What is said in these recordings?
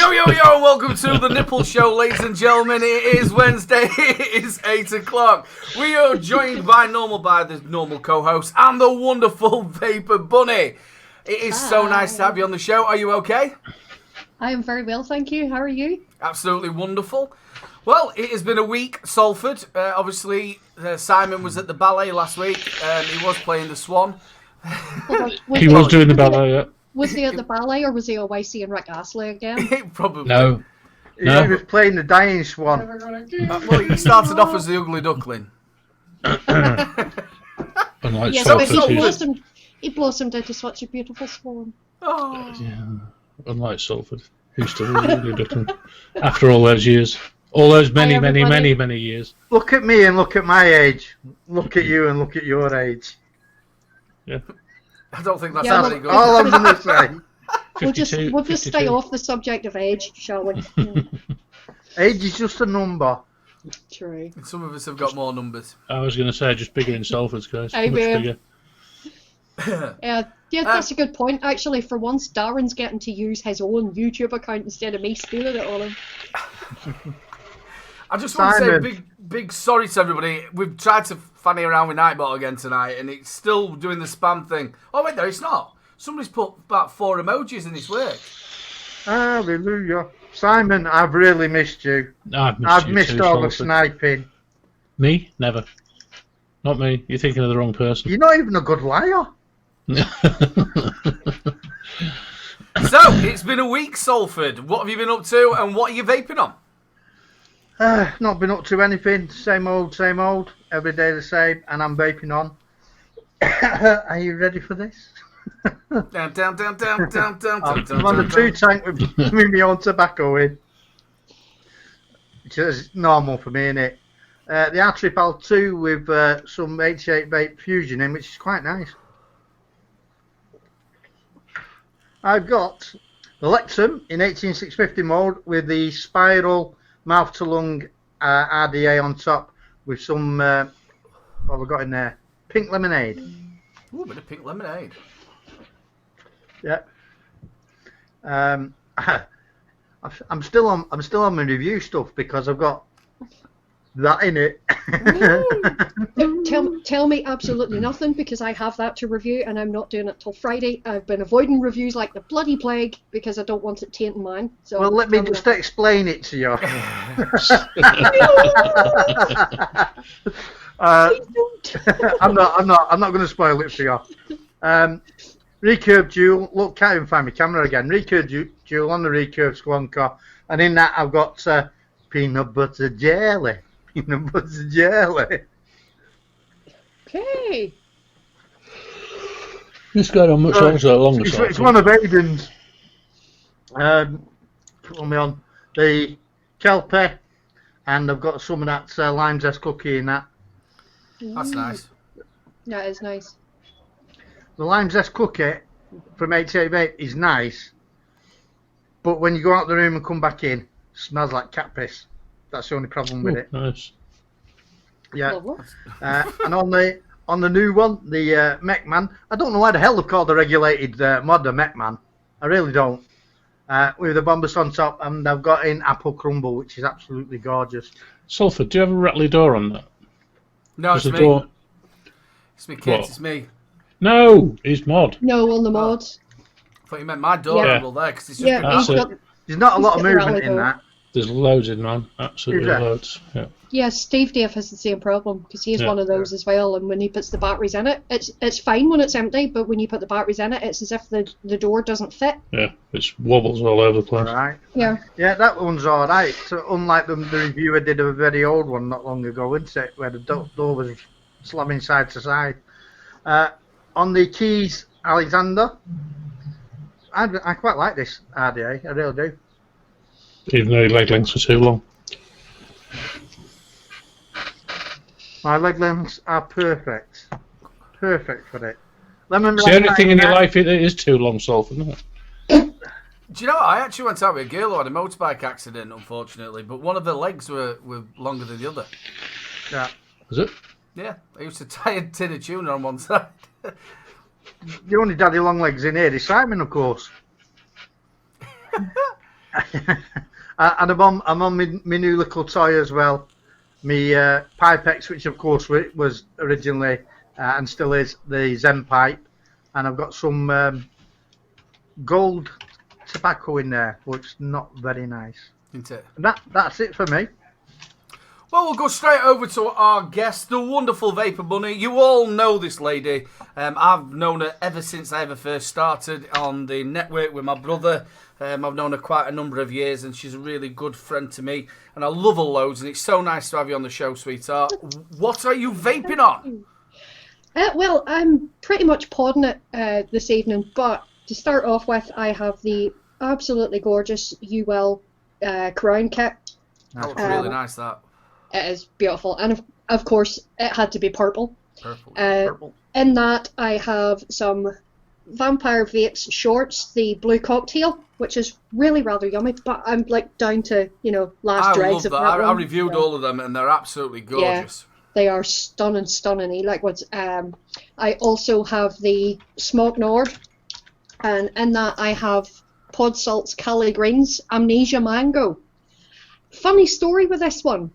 Yo, welcome to the Nipple Show, ladies and gentlemen. It is Wednesday, it is 8 o'clock. We are joined by the normal co-host and the wonderful Vapor Bunny. It is so nice to have you on the show. Are you okay? I am very well, thank you. How are you? Absolutely wonderful. Well, it has been a week, Salford. Obviously, Simon was at the ballet last week. He was playing the Swan. He was doing the ballet, yeah. Was he at the ballet or was he away seeing Rick Astley again? Probably. No. He was playing the dying swan. Well, he started off as the ugly duckling. Unlike Yes, Salford, but he blossomed into such a beautiful swan. Oh. yeah, unlike Salford, who's still really duckling after all those years. All those many years. Look at me and look at my age. Look at you and look at your age. Yeah. I don't think that's Yeah, how it goes. All I'm going to say. We'll just stay off the subject of age, shall we? Age is just a number. True. Some of us have got more numbers. I was going to say just bigger in Salford's case. Hey, Much man. bigger. Yeah, that's a good point. Actually, for once, Darren's getting to use his own YouTube account instead of me stealing it on him. I just want to say big sorry to everybody. We've tried to fanny around with Nightbot again tonight, and it's still doing the spam thing. Oh, wait, no, it's not. Somebody's put about 4 emojis in this work. Hallelujah. Simon, I've really missed you. I've missed too, all the Salford. sniping. Me? Never. Not me. You're thinking of the wrong person. You're not even a good liar. So, it's been a week, Salford. What have you been up to, and what are you vaping on? Not been up to anything. Same old. Every day the same, and I'm vaping on. Are you ready for this? Down. I'm on the 2 tank with my own tobacco in. Which is normal for me, innit? The R-Trip 2 with some 88 Vape Fusion in, which is quite nice. I've got the Lexum in 18650 mode with the spiral mouth to lung RDA on top with some, what have we got in there? Pink lemonade. Ooh, a bit of pink lemonade. Yeah. I'm still on my review stuff because I've got that in it. Tell me absolutely nothing because I have that to review and I'm not doing it till Friday. I've been avoiding reviews like the bloody plague because I don't want it tainting mine. So Well, let me just explain it to you. I'm not going to spoil it for you. Recurve Dual. Look, can't even find my camera again. Recurve Dual on the Recurve Squonker, and in that I've got peanut butter jelly. Peanut butter jelly. Okay. This guy on much longer. It's one of Aiden's. Put me on the Kelpie, and I've got some of that lime zest cookie in that. That's nice. That is nice. The lime zest cookie from 88 Vape is nice, but when you go out the room and come back in, it smells like cat piss. That's the only problem with it. Nice. Yeah. And on the new one, the Mechman, I don't know why the hell they've called the regulated mod the Mechman. I really don't. With the bombus on top, and I've got in apple crumble, which is absolutely gorgeous. Salford, do you have a rattly door on that? No, it's There's me. a door. It's me, kids. What? It's me. No, he's mod. No, on the mods. I thought you meant my door Yeah. handle there because it's just Yeah, been That's he's it. got, There's not a lot of He's got the movement in rattly that. There's loads in, man. Absolutely Is there? loads. Yeah. yeah, Steve Dave has the same problem because he's Yeah. one of those as well. And when he puts the batteries in it, it's fine when it's empty, but when you put the batteries in it, it's as if the door doesn't fit. Yeah. It wobbles all over the place. Right. Yeah. Yeah, that one's alright. So unlike the review I did of a very old one not long ago, isn't it? Where the door was slamming side to side. On the Keys Alexander, I quite like this RDA, I really do. Even though your leg lengths are too long. My leg lengths are perfect. Perfect for it. Lemon It's the only thing in your life that is too long, Salford, isn't it? Do you know what? I actually went out with a girl who had a motorbike accident, unfortunately, but one of the legs were longer than the other. Yeah. Is it? Yeah, I used to tie a tin of tuna on one side. The only daddy long legs in here is Simon, of course. And I'm on my new little toy as well. My Pipex, which of course was originally and still is the Zen pipe, and I've got some gold tobacco in there, which is not very nice. Isn't it? And that's it for me. Well, we'll go straight over to our guest, the wonderful Vapor Bunny. You all know this lady. I've known her ever since I ever first started on the network with my brother. I've known her quite a number of years, and she's a really good friend to me. And I love her loads, and it's so nice to have you on the show, sweetheart. What are you vaping on? Well, I'm pretty much podding it this evening, but to start off with, I have the absolutely gorgeous UL crown kit. That looks really nice, that. It is beautiful, and of course, it had to be purple. Purple. In that, I have some Vampire Vapes shorts, the blue cocktail, which is really rather yummy, but I'm like down to, last dregs of that. I reviewed all of them, and they're absolutely gorgeous. Yeah, they are stunning liquids. I also have the Smoke Nord, and in that I have Pod Salts Cali Greens Amnesia Mango. Funny story with this one.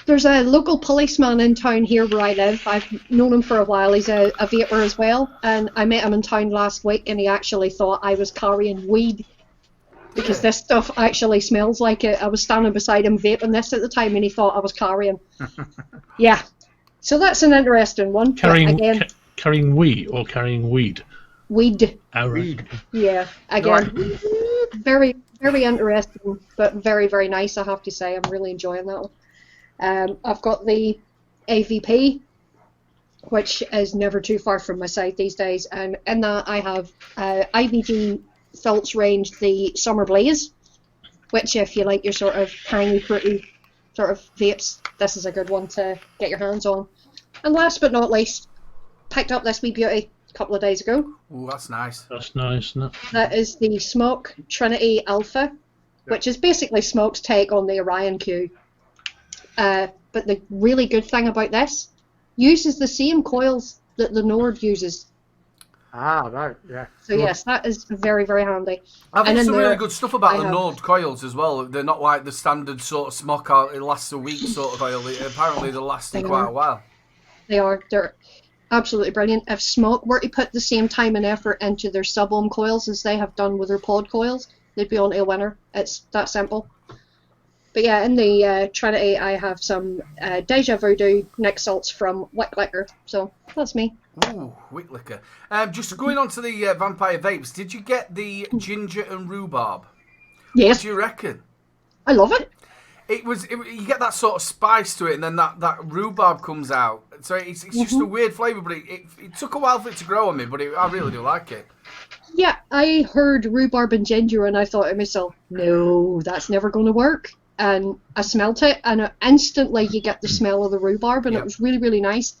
There's a local policeman in town here where I live. I've known him for a while. He's a vapor as well. And I met him in town last week, and he actually thought I was carrying weed. Because this stuff actually smells like it. I was standing beside him vaping this at the time, and he thought I was carrying. Yeah. So that's an interesting one. Carrying weed or carrying weed? Weed. Weed. Yeah. Again, very, very interesting, but very, very nice, I have to say. I'm really enjoying that one. I've got the AVP, which is never too far from my side these days, and in that I have IVG Filts range, the Summer Blaze, which if you like your sort of tangy, fruity sort of vapes, this is a good one to get your hands on. And last but not least, picked up this wee beauty a couple of days ago. Oh, that's nice. That's nice, isn't it? That is the Smoke Trinity Alpha, which is basically Smoke's take on the Orion Q. But the really good thing about this, uses the same coils that the Nord uses. Ah, right, yeah. So yes, that is very, very handy. I've heard some there, really good stuff about the Nord coils as well. They're not like the standard sort of smoke, it lasts a week sort of oil. Apparently they're lasting quite a while. They're absolutely brilliant. If Smoke were to put the same time and effort into their sub-ohm coils as they have done with their pod coils, they'd be on to a winner. It's that simple. But yeah, in the Trinity, I have some Deja Voodoo Nick Salts from Wick Liquor. So that's me. Ooh, Wick Liquor. Just going on to the Vampire Vapes, did you get the ginger and rhubarb? Yes. What do you reckon? I love it. You get that sort of spice to it, and then that rhubarb comes out. So it's just a weird flavour, but it took a while for it to grow on me, but I really do like it. Yeah, I heard rhubarb and ginger, and I thought to myself, no, that's never going to work. And I smelt it, and instantly you get the smell of the rhubarb, and it was really, really nice.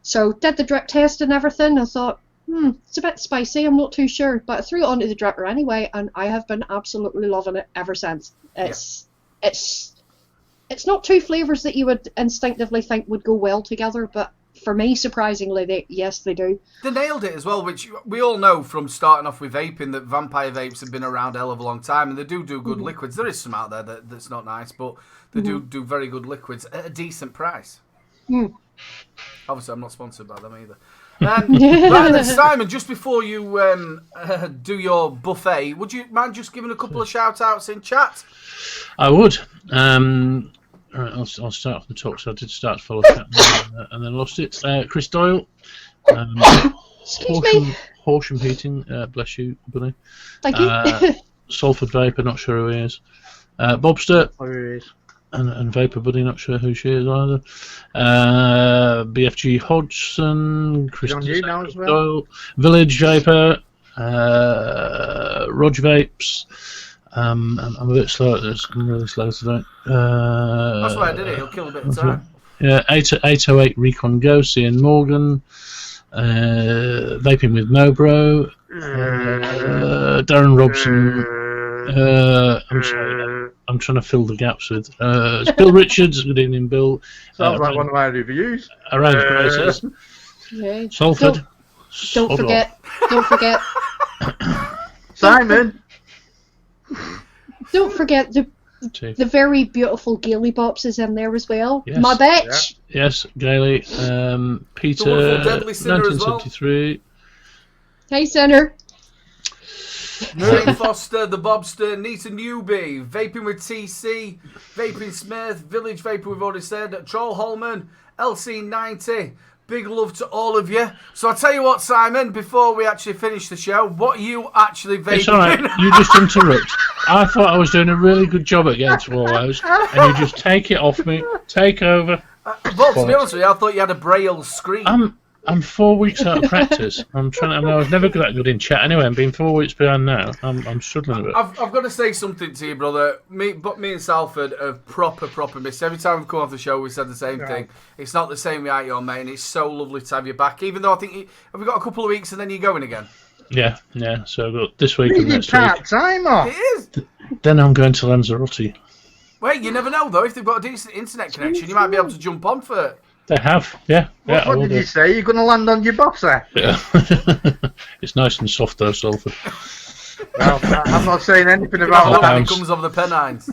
So did the drip test and everything. I thought, it's a bit spicy, I'm not too sure. But I threw it onto the dripper anyway, and I have been absolutely loving it ever since. It's not two flavours that you would instinctively think would go well together, but for me, surprisingly, they do. They nailed it as well, which we all know from starting off with vaping that Vampire Vapes have been around a hell of a long time, and they do good liquids. There is some out there that's not nice, but they do very good liquids at a decent price. Obviously, I'm not sponsored by them either. Right then, Simon, just before you do your buffet, would you mind just giving a couple of shout-outs in chat? I would. All right, I'll start off the top. So I did start to follow chat and then lost it. Chris Doyle. Excuse me. Horsham Heating. Bless you, Bunny. Thank you. Salford Vapor, not sure who he is. Bobster. Oh, he is. And Vapor Buddy, not sure who she is either. BFG Hodgson. Chris Doyle. Village Vapor. Rog Vapes. I'm a bit slow at this. I'm really slow today. That's why I did it. He'll kill a bit of time. Yeah, 808 Recon Go, Ian Morgan. Vaping with Mobro. Darren Robson. I'm sorry. I'm trying to fill the gaps with. It's Bill Richards. Good evening, Bill. Sounds like one of our reviews. Around Graces. Yeah. Salford. Don't forget. Simon. Don't forget the very beautiful Gailey Bops is in there as well. Yes. My bitch. Yes, Gailey. Peter, wonderful Deadly Sinner as well. 1973. Hey, Sinner. Jane Foster, The Bobster, Nita Newby, Vaping with TC, Vaping Smith, Village Vapor we've already said, Troll Holman, LC90. Big love to all of you. So I'll tell you what, Simon, before we actually finish the show, what are you actually vaping? It's alright, you just interrupt. I thought I was doing a really good job at getting to all those, and you just take it off me, take over. Well, to be honest with you, I thought you had a braille screen. I'm 4 weeks out of practice. I was never that good in chat anyway. I'm being 4 weeks behind now. I'm struggling a bit. I've got to say something to you, brother. Me and Salford have proper missed. Every time we've come off the show, we said the same thing. It's not the same without you, mate, and it's so lovely to have you back. Even though I think have we got a couple of weeks and then you're going again? Yeah. So I've got this week and next week. Part-time off. It is. Then I'm going to Lanzarote. Wait, you never know though. If they've got a decent internet connection, you might be able to jump on for it. They have, yeah. What did you say? You're going to land on your boss there? Yeah. It's nice and soft though, Salford. Well, I'm not saying anything about When that. it comes over the Pennines.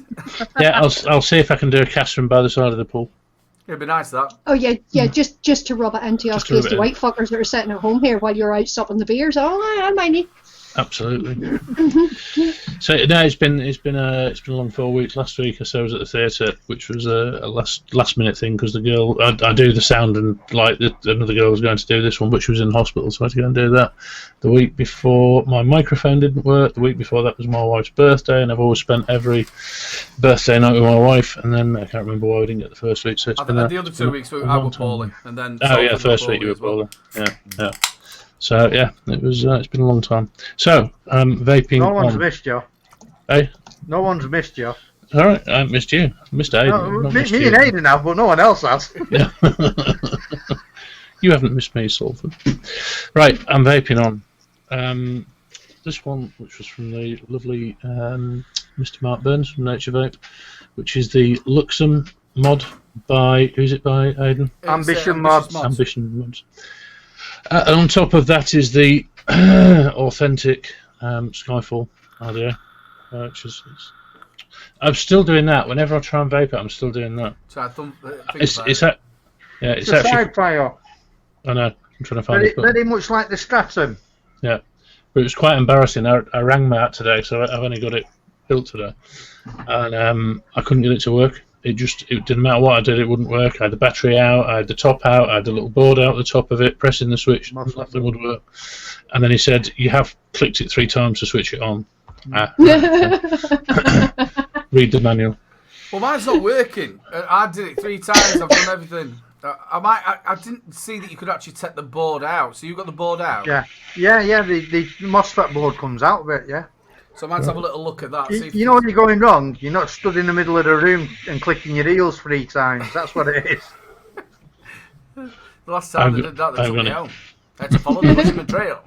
Yeah, I'll see if I can do a cast from by the side of the pool. It'd be nice that. Oh yeah, just to rub it into your face, the white fuckers that are sitting at home here while you're out stopping the beers. Oh, I mind you. Absolutely. So no, it's been a long 4 weeks. Last week I was at the theatre, which was a last minute thing because the girl I do the sound and light. Another girl was going to do this one, but she was in hospital, so I had to go and do that. The week before my microphone didn't work. The week before that was my wife's birthday, and I've always spent every birthday night with my wife. And then I can't remember why we didn't get the first week. So it's been the other 2 weeks I was poorly, and then first week you were poorly. Yeah. So yeah, it was. It's been a long time. So vaping. No one's missed you. Hey. No one's missed you. All right, I missed you. I missed Aidan. No, me and Aidan have, but no one else has. Yeah. You haven't missed me, Salford. Right, I'm vaping on. This one, which was from the lovely Mr. Mark Burns from Nature Vape, which is the Luxem mod by who's it by, Aidan? Ambition Mods. Ambition Mods. And on top of that is the authentic Skyfall RDA, which is. I'm still doing that. Whenever I try and vape it, I'm still doing that. So it's a actually. side fire. I know. I'm trying to find it. Very much like the Stratum. Yeah, but it was quite embarrassing. I rang my out today, so I've only got it built today, and I couldn't get it to work. It didn't matter what I did, it wouldn't work. I had the battery out, I had the top out, I had the little board out the top of it, pressing the switch, nothing would work. And then he said, you have clicked it 3 times to switch it on. Read the manual. Well, mine's not working. I did it 3 times, I've done everything. I didn't see that you could actually take the board out. So you got the board out? Yeah. The MOSFET board comes out of it, yeah. So I might have a little look at that. You know when you're going wrong? You're not stood in the middle of the room and clicking your heels 3 times. That's what it is. The last time they did that, they took me home. I had to follow the Bushman Trail.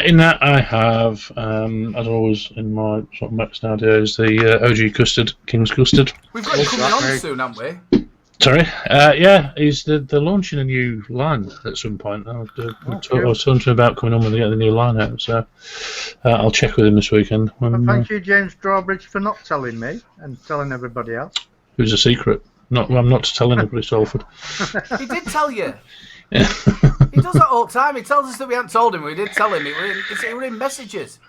In that I have, as always in my sort of mix nowadays, the OG custard, King's Custard. We've got it coming on soon, haven't we? Sorry, yeah, they're launching a new line at some point. I was talking to him about coming on when they get the new line out, so I'll check with him this weekend. Well, thank you, James Drawbridge, for not telling me and telling everybody else. It was a secret. I'm not to tell anybody, Salford. He did tell you. Yeah. He does that all the time. He tells us that we hadn't told him. We did tell him. It were in messages.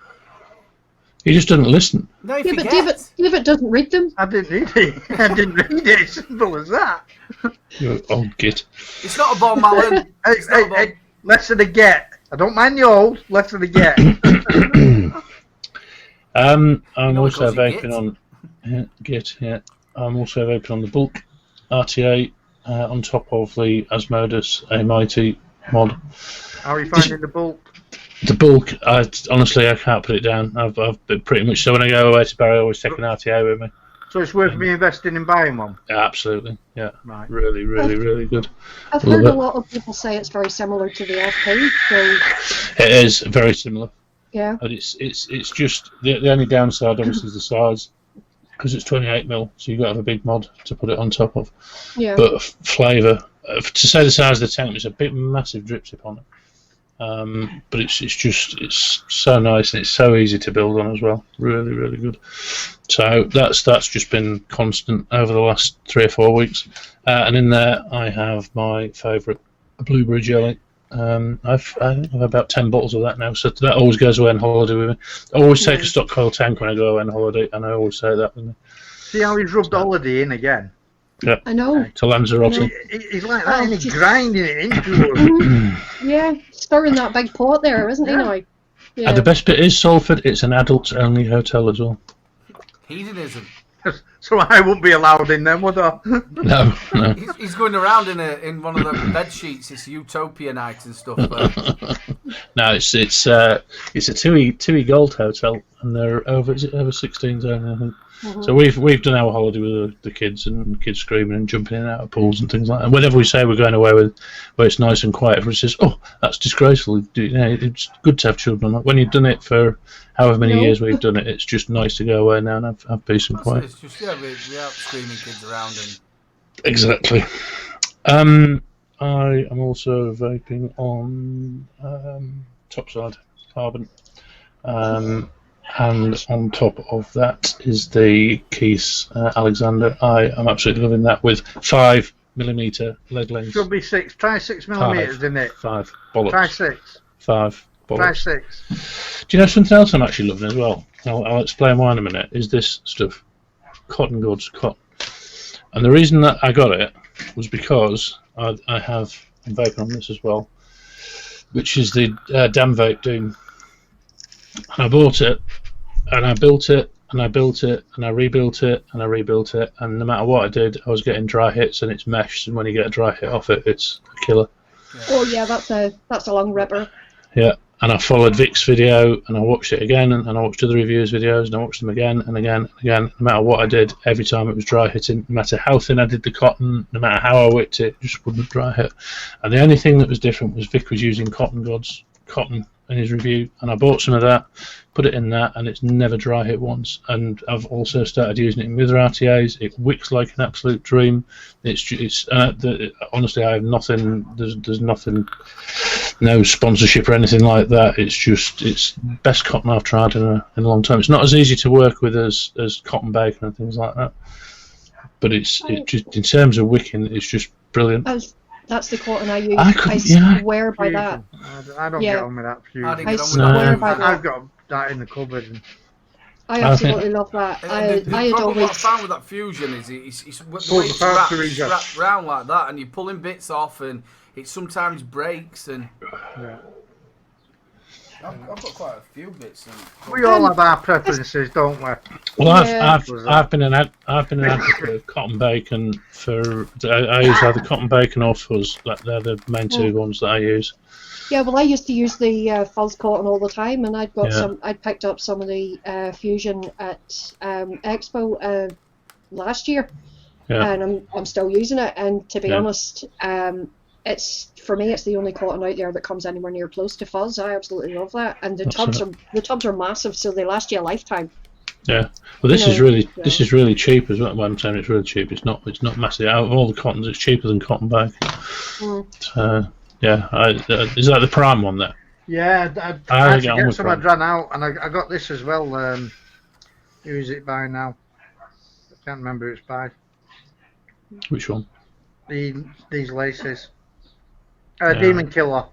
He just doesn't listen. No, he but forgets. David doesn't read them. I didn't read it. I didn't read it. Simple as that. You old git. It's not a bomb, Alan. Hey, less than a get. I don't mind the old. Less than a get. I'm also vaping on Git. Yeah, I'm also vaping on the bulk RTA on top of the Asmodus A Mighty mod. How are you finding the bulk? The bulk, honestly, I can't put it down. I've been pretty much, so when I go away to Barry, I always take an RTA with me. So it's worth me investing in buying one? Yeah, absolutely, yeah. Right. Really, really, really good. I've heard a lot of people say it's very similar to the FP, so... It is very similar. Yeah. But it's just, the only downside, obviously, is the size, because it's 28mm, so you've got to have a big mod to put it on top of. Yeah. But flavour, to say the size of the tank, there's a big, massive drip tip on it. But it's so nice and it's so easy to build on as well. Really, really good. So that's just been constant over the last 3 or 4 weeks. And in there I have my favourite blueberry jelly. I think I've about 10 bottles of that now, so that always goes away on holiday with me. I always take a stock coil tank when I go away on holiday, and I always say that with me. See how he's rubbed holiday in again? Yeah. I know. To Lanzarote. He's like that, and he's grinding it into us. Yeah, stirring that big pot there, isn't he now? Yeah. And the best bit is Salford, it's an adults-only hotel as well. Hedonism. So I won't be allowed in then, would I? No. He's going around in one of the bed sheets. It's Utopia night and stuff. No, it's a TUI Gold hotel, and they're over 16s only, I think. Mm-hmm. So we've done our holiday with the kids and kids screaming and jumping in and out of pools and things like that. And whenever we say we're going away where it's nice and quiet, everyone says, "Oh, that's disgraceful." It's good to have children. When you've done it for however many years we've done it, it's just nice to go away now and have peace and quiet. It's just we out screaming kids around and Exactly. I am also vaping on Topside Carbon. And on top of that is the Keith Alexander. I am absolutely loving that with 5mm lead length. Should be 6. Try 6mm in it. 5 bollocks. Try 6. 5 bollocks. Try 6. Do you know something else I'm actually loving as well? I'll explain why in a minute. Is this stuff. Cotton goods, cotton. And the reason that I got it was because I'm vaping on this as well, which is the Damn Vape Doom. And I bought it, and I built it, and I built it, and I rebuilt it, and I rebuilt it, and no matter what I did, I was getting dry hits, and it's mesh, and when you get a dry hit off it, it's a killer. Oh yeah, that's a long ripper. Yeah, and I followed Vic's video, and I watched it again, and I watched other reviewers' videos, and I watched them again and again and again. No matter what I did, every time it was dry hitting, no matter how thin I did the cotton, no matter how I whipped it, it just wouldn't dry hit. And the only thing that was different was Vic was using cotton in his review, and I bought some of that, put it in that, and it's never dry hit once. And I've also started using it in other RTAs. It wicks like an absolute dream. Honestly, I have nothing. There's nothing, no sponsorship or anything like that. It's best cotton I've tried in a long time. It's not as easy to work with as cotton bacon and things like that, but it's just in terms of wicking, it's just brilliant. That's the cotton I use. I swear by that. I don't get on with that fusion. I swear by that. I've got that in the cupboard. And I absolutely love that. The problem I found with that fusion is it's the way it's wrapped round like that, and you're pulling bits off, and it sometimes breaks. And I've got quite a few bits. We all have our preferences, don't we? Well, I've been an advocate of cotton bacon for. I use either cotton bacon or fuzz. They're the main two ones that I use. Yeah, well, I used to use the fuzz cotton all the time, and I'd picked up some of the fusion at Expo last year, and I'm still using it. And to be honest, for me, it's the only cotton out there that comes anywhere near close to fuzz. I absolutely love that, and the tubs are massive, so they last you a lifetime. Yeah, well, this is really cheap as well. When I'm saying it's really cheap, it's not massive. Out of all the cottons, it's cheaper than cotton bacon. Is that the prime one there? Yeah, I had to get some. I'd run out, and I got this as well. Who is it by now? I can't remember who it's by. Which one? These laces. Demon Killer.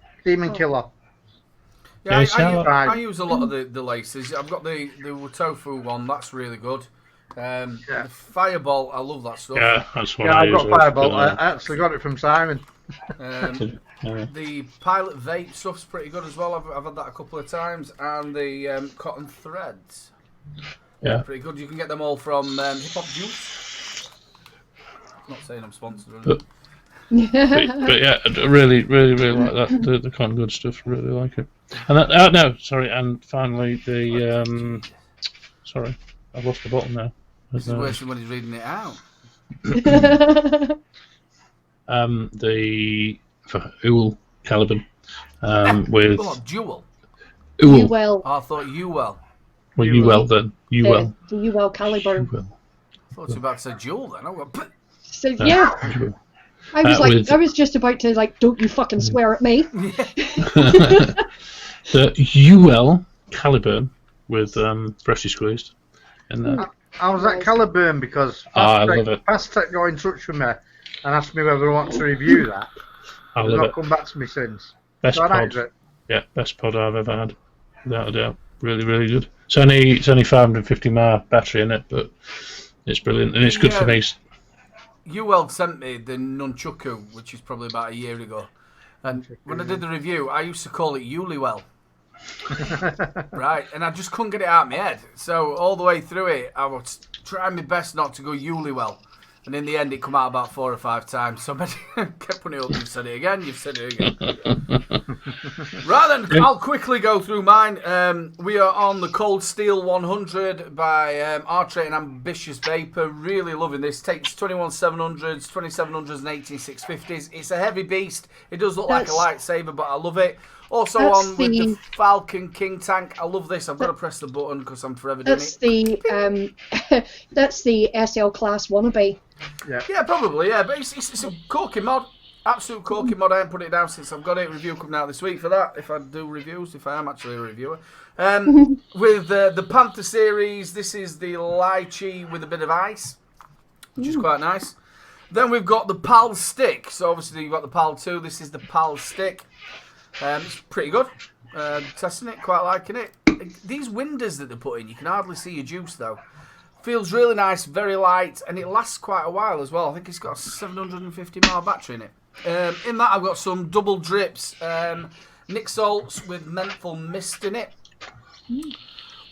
Yeah, I use a lot of the laces. I've got the tofu one. That's really good. The Fireball, I love that stuff. Yeah, that's what I've got Fireball. I actually got it from Simon. The Pilot Vape stuff's pretty good as well. I've had that a couple of times, and the Cotton Threads. Yeah, pretty good. You can get them all from Hip Hop Juice. Not saying I'm sponsored. But yeah, really like that. The cotton good stuff, really like it. And and finally the sorry, I've lost the bottom now. This is worse than when he's reading it out. The Uwell Caliban with Jewel. Uwell. I thought Uwell. Well, Uwell then. Uwell. The Uwell Caliban. I thought you were about to say Jewel then. So yeah. I was just about to don't you fucking swear at me. The UL Caliburn with freshly squeezed. And I was at Caliburn because I love it. Fastech got in touch with me and asked me whether I want to review that. I They've love not it. come back to me since. Best So I pod. liked it. Yeah, best pod I've ever had, without a doubt. Really, really good. It's only 550 mAh battery in it, but it's brilliant and it's good for me. UL sent me the Nunchuku, which is probably about a year ago, and when I did the review, I used to call it Uliwell. Right, and I just couldn't get it out of my head. So all the way through it, I was trying my best not to go Uliwell. And in the end, it come out about 4 or 5 times. So I kept putting it up. You've said it again. You've said it again. Right then, I'll quickly go through mine. We are on the Cold Steel 100 by Artrate and Ambitious Vapor. Really loving this. Takes 21700s, 2700s, and 18650s. It's a heavy beast. It does look like a lightsaber, but I love it. Also on with the Falcon King Tank. I love this. I've got to press the button because I'm forever doing it. That's the SL Class wannabe. Yeah, probably, yeah. But it's a corky mod. Absolute corky mod. I haven't put it down since I've got it. Review coming out this week for that, if I do reviews, if I am actually a reviewer. With the Panther series, this is the lychee with a bit of ice, which is quite nice. Then we've got the PAL Stick. So obviously you've got the PAL 2. This is the PAL Stick. It's pretty good. Testing it, quite liking it. These windows that they put in, you can hardly see your juice though. Feels really nice, very light, and it lasts quite a while as well. I think it's got a 750 mAh battery in it. In that I've got some double drips, Nick Salts with menthol mist in it.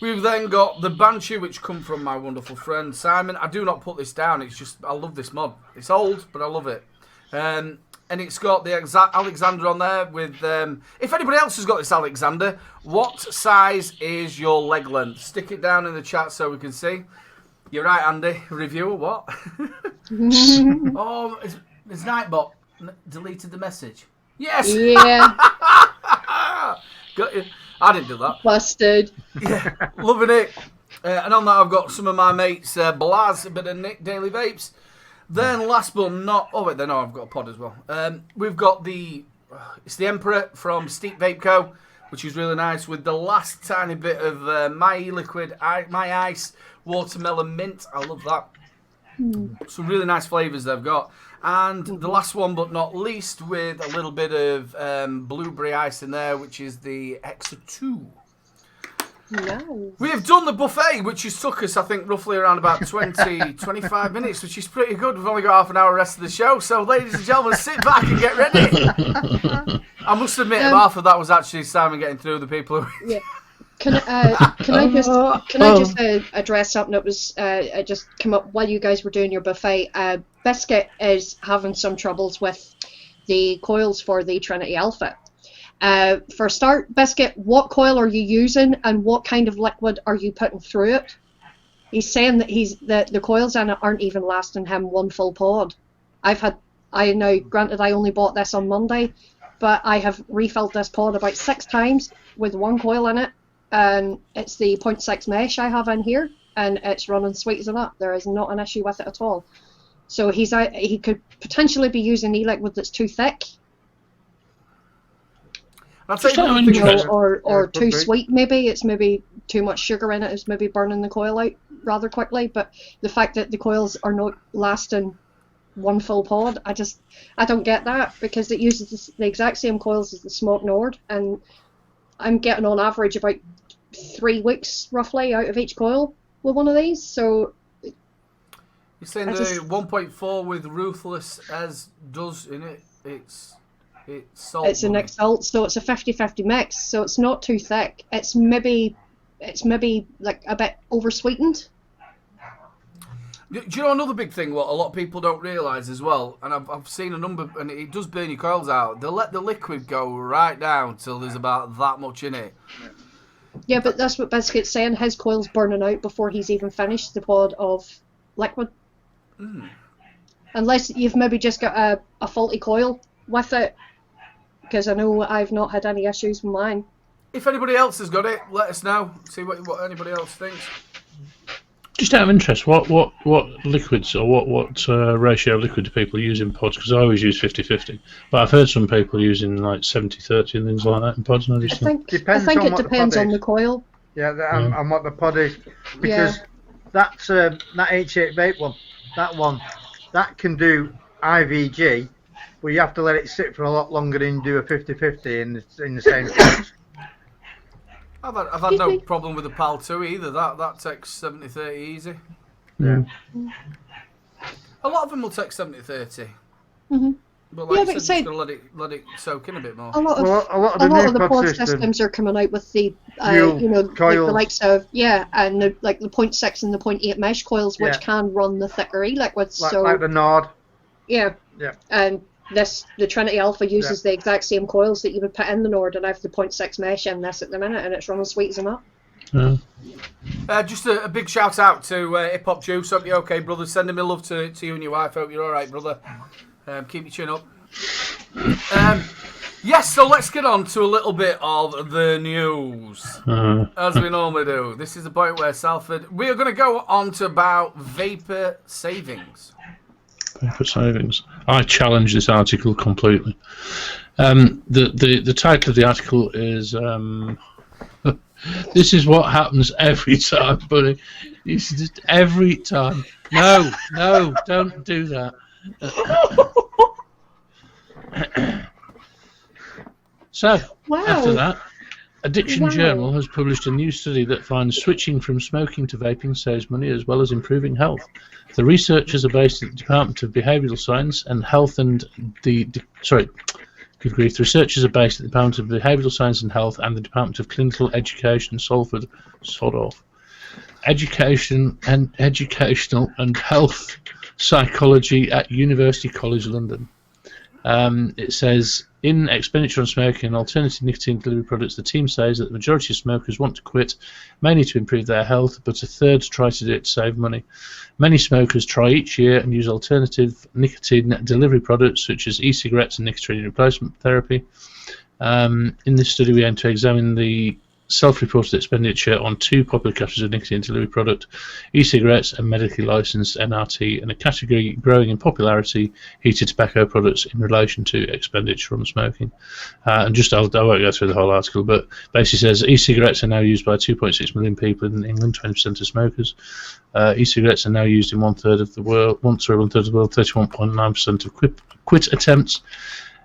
We've then got the Banshee, which come from my wonderful friend Simon. I do not put this down, it's just, I love this mod. It's old, but I love it. And it's got the Alexander on there with... if anybody else has got this Alexander, what size is your leg length? Stick it down in the chat so we can see. You're right, Andy. Reviewer, what? Oh, is Nightbot deleted the message? Yes! Yeah. Got you. I didn't do that. Busted. Yeah, loving it. And on that I've got some of my mates, Blaz, a bit of Nick Daily Vapes. Then last but not... Oh, wait, then I've got a pod as well. We've got the... It's the Emperor from Steep Vape Co., which is really nice, with the last tiny bit of My E-Liquid, My Ice, Watermelon Mint. I love that. Some really nice flavours they've got. And the last one but not least, with a little bit of blueberry ice in there, which is the Hexa 2. Nice. We have done the buffet, which has took us, I think, roughly around about 25 minutes, which is pretty good. We've only got half an hour rest of the show. So, ladies and gentlemen, sit back and get ready. I must admit, half of that was actually Simon getting through the people who... Yeah. Can I just address something that was just come up while you guys were doing your buffet? Biscuit is having some troubles with the coils for the Trinity Alpha. For a start, Biscuit, what coil are you using and what kind of liquid are you putting through it? He's saying that the coils in it aren't even lasting him one full pod. Granted I only bought this on Monday, but I have refilled this pod about 6 times with one coil in it, and it's the 0.6 mesh I have in here, and it's running sweet as a nut. There is not an issue with it at all. So he could potentially be using e-liquid that's too thick. Or too sweet, maybe. It's maybe too much sugar in it. It's maybe burning the coil out rather quickly. But the fact that the coils are not lasting one full pod, I don't get that, because it uses the exact same coils as the Smoke Nord, and I'm getting on average about 3 weeks roughly out of each coil with one of these. So you're saying the 1.4 with Ruthless as does in it, it's salt. It's a Nick Salt, so it's a 50-50 mix, so it's not too thick. It's maybe like a bit over sweetened. Do you know another big thing what a lot of people don't realise as well, and I've seen a number, and it does burn your coils out, they'll let the liquid go right down till there's about that much in it. Yeah, but that's what Biscuit's saying, his coil's burning out before he's even finished the pod of liquid. Unless you've maybe just got a faulty coil with it, because I know I've not had any issues with mine. If anybody else has got it, let us know. See what anybody else thinks. Just out of interest, what liquids or what ratio of liquid do people use in pods? Because I always use 50-50, but I've heard some people using like 70-30 and things like that in pods. And I think Depends it on what the depends pod on is. the coil. Yeah, and what the pod is, because that H8 Vape that can do IVG, but you have to let it sit for a lot longer than you do a 50-50 in the same pods. I've had no problem with the PAL 2 either. That takes 70-30 easy. Yeah. A lot of them will take 70-30. Mm-hmm. But like you said, just gotta let it soak in a bit more. A lot of the pod systems are coming out with the like the likes of and the 0.6 and the 0.8 mesh coils, which can run the thicker e-liquids. Like the Nord. Yeah. And the Trinity Alpha uses the exact same coils that you would put in the Nord, and I have the 0.6 mesh in this at the minute, and it's running sweet as a nut. Just a big shout out to Hip Hop Juice. Hope you're okay, brother. Sending me love to you and your wife. Hope you're all right, brother. Keep your chin up. Yes, so let's get on to a little bit of the news, as we normally do. This is the point where Salford... We are going to go on to about vapor savings. Vapor savings. I challenge this article completely. The title of the article is... this is what happens every time, buddy. It's just every time. No, don't do that. So, after that, Addiction Journal has published a new study that finds switching from smoking to vaping saves money as well as improving health. The researchers are based at the Department of Behavioural Science and Health and the researchers are based at the Department of Behavioural Science and Health and the Department of Clinical Education, Salford, Sodorf. Educational and Health Psychology at University College London. It says, in expenditure on smoking and alternative nicotine delivery products, the team says that the majority of smokers want to quit, mainly to improve their health, but a third try to do it to save money. Many smokers try each year and use alternative nicotine delivery products such as e-cigarettes and nicotine replacement therapy. In this study, we aim to examine the self-reported expenditure on two popular categories of nicotine delivery product, e-cigarettes and medically licensed NRT, and a category growing in popularity, heated tobacco products, in relation to expenditure on smoking. And just, I won't go through the whole article, but basically says e-cigarettes are now used by 2.6 million people in England, 20% of smokers. E-cigarettes are now used in one third of the world, 31.9% of quit attempts.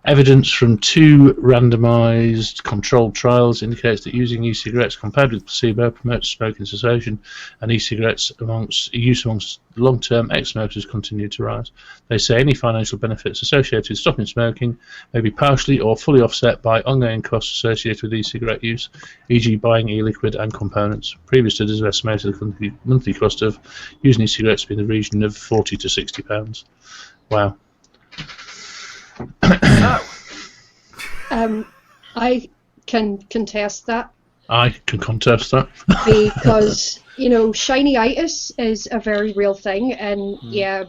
Evidence from two randomised controlled trials indicates that using e-cigarettes compared with placebo promotes smoking cessation, and e-cigarettes use amongst long-term ex-smokers continue to rise. They say any financial benefits associated with stopping smoking may be partially or fully offset by ongoing costs associated with e-cigarette use, e.g. buying e-liquid and components. Previous studies have estimated the monthly cost of using e-cigarettes to be in the region of £40 to £60. Wow. I can contest that. I can contest that. Because, shiny-itis is a very real thing, and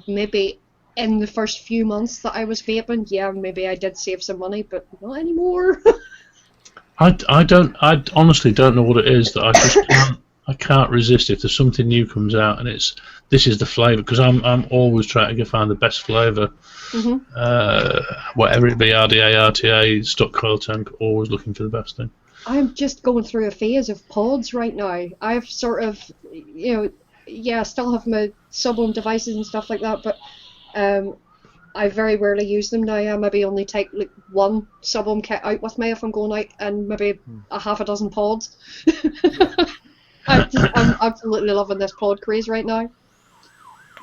maybe in the first few months that I was vaping, maybe I did save some money, but not anymore. I honestly don't know what it is that I can't resist if there's something new comes out and this is the flavour, because I'm always trying to find the best flavour. Whatever it be, RDA, RTA, stuck coil tank, always looking for the best thing. I'm just going through a phase of pods right now. I've sort of, I still have my sub-ohm devices and stuff like that, but I very rarely use them now. I maybe only take like one sub-ohm kit out with me if I'm going out, and maybe a half a dozen pods. I'm absolutely loving this pod craze right now.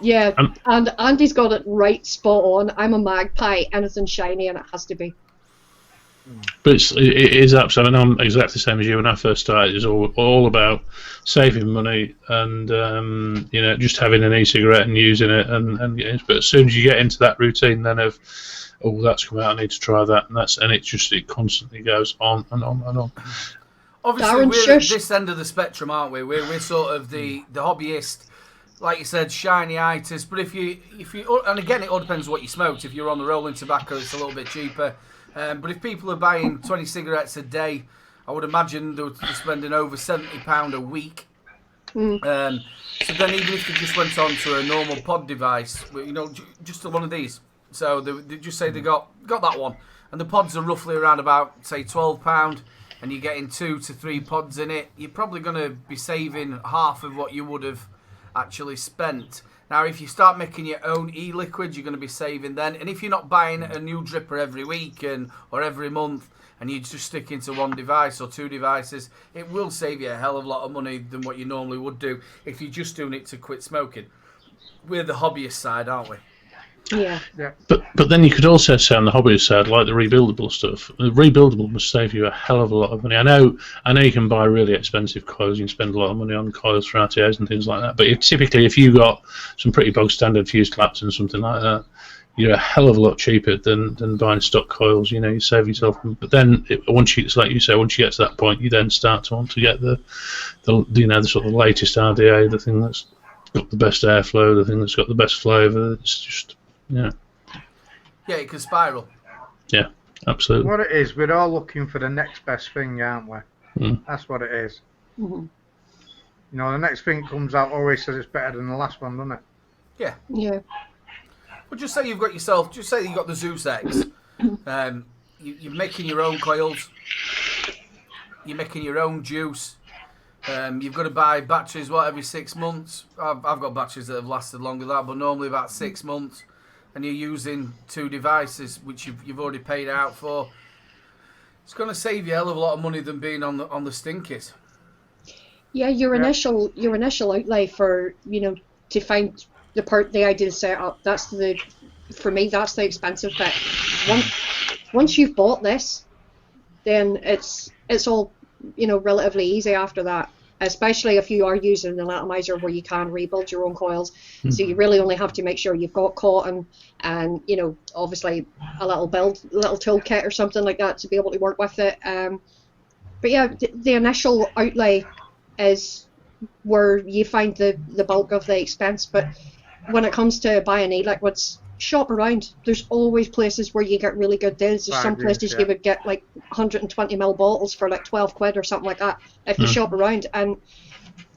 Yeah, and Andy's got it right spot on. I'm a magpie, anything shiny, and it has to be. But it is absolutely. I'm exactly the same as you. When I first started, it was all about saving money and just having an e-cigarette and using it. But as soon as you get into that routine, then of that's come out, I need to try that, and it constantly goes on and on and on. Obviously, we're at this end of the spectrum, aren't we? We're sort of the hobbyist. Like you said, shiny-itis. But if you, and again, it all depends what you smoked. If you're on the rolling tobacco, it's a little bit cheaper. But if people are buying 20 cigarettes a day, I would imagine they're spending over £70 a week So then even if they just went on to a normal pod device, just one of these. So they just say they got that one. And the pods are roughly around about, say, £12, and you're getting 2 to 3 pods in it. You're probably going to be saving half of what you would have actually spent. Now, if you start making your own e-liquid, you're going to be saving then. And if you're not buying a new dripper every week or every month, and you just stick into one device or 2 devices, it will save you a hell of a lot of money than what you normally would do if you're just doing it to quit smoking. We're the hobbyist side, aren't we? Yeah. But then you could also say on the hobbyist side, like the rebuildable stuff. The rebuildable must save you a hell of a lot of money. I know you can buy really expensive coils. You can spend a lot of money on coils for RTOs and things like that. But typically, if you got some pretty bog standard fuse claps and something like that, you're a hell of a lot cheaper than buying stock coils. You save yourself. But then once you get to that point, you then start to want to get the sort of the latest RDA, the thing that's got the best airflow, the thing that's got the best flavour. It's just yeah, it can spiral. Yeah, absolutely. What it is, we're all looking for the next best thing, aren't we? That's what it is. Mm-hmm. The next thing comes out always says it's better than the last one, doesn't it? Yeah. Yeah. Well, just say you've got the Zeus X. You're making your own coils. You're making your own juice. You've got to buy batteries, every 6 months? I've got batteries that have lasted longer than that, but normally about 6 months. And you're using 2 devices, which you've already paid out for. It's going to save you a hell of a lot of money than being on the stinkies. Yeah, your initial outlay for to find the ideal setup. For me that's the expensive bit. Once you've bought this, then it's all relatively easy after that. Especially if you are using an atomizer where you can rebuild your own coils. Mm-hmm. So you really only have to make sure you've got cotton and obviously a little toolkit or something like that to be able to work with it. But yeah, the initial outlay is where you find the bulk of the expense. But when it comes to buying e-liquids, shop around. There's always places where you get really good deals. There's some places you would get like 120ml bottles for like £12 or something like that if you shop around. And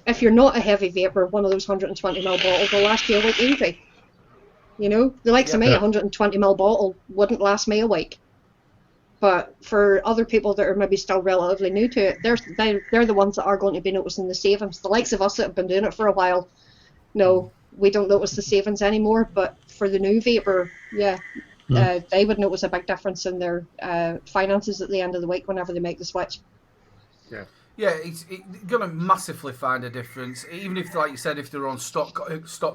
if you're not a heavy vapor, one of those 120ml bottles will last you a week easy. The likes of me, a 120ml bottle wouldn't last me a week. But for other people that are maybe still relatively new to it, they're the ones that are going to be noticing the savings. The likes of us that have been doing it for a while, no, we don't notice the savings anymore. But for the new vapor, they would notice a big difference in their finances at the end of the week whenever they make the switch. Yeah, it's going to massively find a difference. Even if, like you said, if they're on stock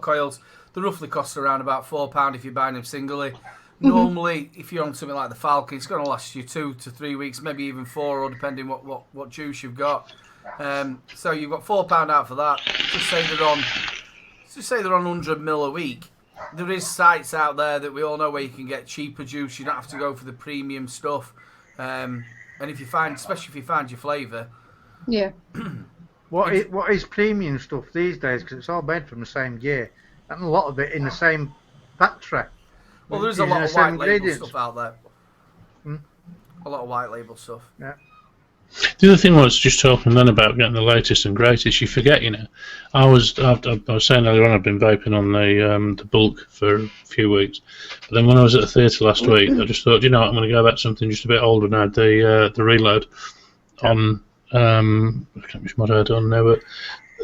coils, they roughly cost around about £4 if you're buying them singly. Normally, if you're on something like the Falcon, it's going to last you 2 to 3 weeks, maybe even 4, or depending what juice you've got. So you've got £4 out for that. Just say they're on 100ml a week. There is sites out there that we all know where you can get cheaper juice. You don't have to go for the premium stuff. And especially if you find your flavour. Yeah. What is premium stuff these days? Because it's all made from the same gear, and a lot of it in the same factory. Well, there is a lot of white label stuff out there. A lot of white label stuff. Yeah. The other thing was just talking then about getting the latest and greatest. You forget, I was saying earlier on I've been vaping on the bulk for a few weeks, but then when I was at the theatre last week, I just thought, I'm going to go back to something just a bit older, and I had the reload on. I can't remember which mod I had on now, but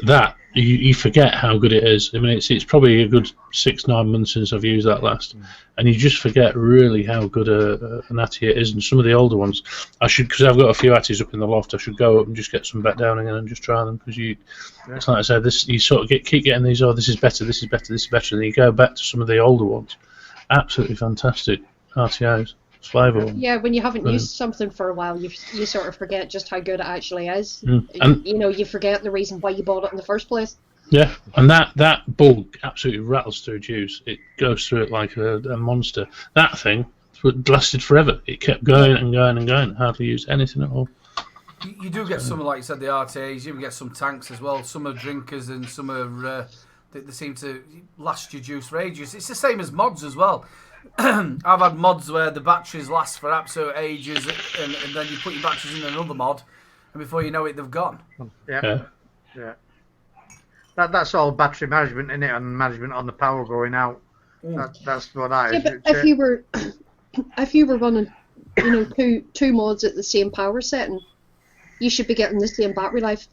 that you forget how good it is. I mean, it's probably a good 6-9 months since I've used that last, and you just forget really how good an Atty it is. And some of the older ones, because I've got a few Atties up in the loft, I should go up and just get some back down again and just try them, because it's like I said, you sort of keep getting these. Oh, this is better, this is better, this is better, and then you go back to some of the older ones. Absolutely fantastic RTOs. Flavour. Yeah, when you haven't used something for a while, you sort of forget just how good it actually is. And you forget the reason why you bought it in the first place. Yeah, and that bulk absolutely rattles through juice. It goes through it like a monster. That thing lasted forever. It kept going and going and going. Hardly used anything at all. You do get some, like you said, the RTAs. You get some tanks as well. Some are drinkers and some are they seem to last your juice for ages. It's the same as mods as well. I've had mods where the batteries last for absolute ages, and then you put your batteries in another mod, and before you know it, they've gone. Yeah. That's all battery management in it, and management on the power going out. That's what that is. Yeah, but if you were running, two mods at the same power setting, you should be getting the same battery life.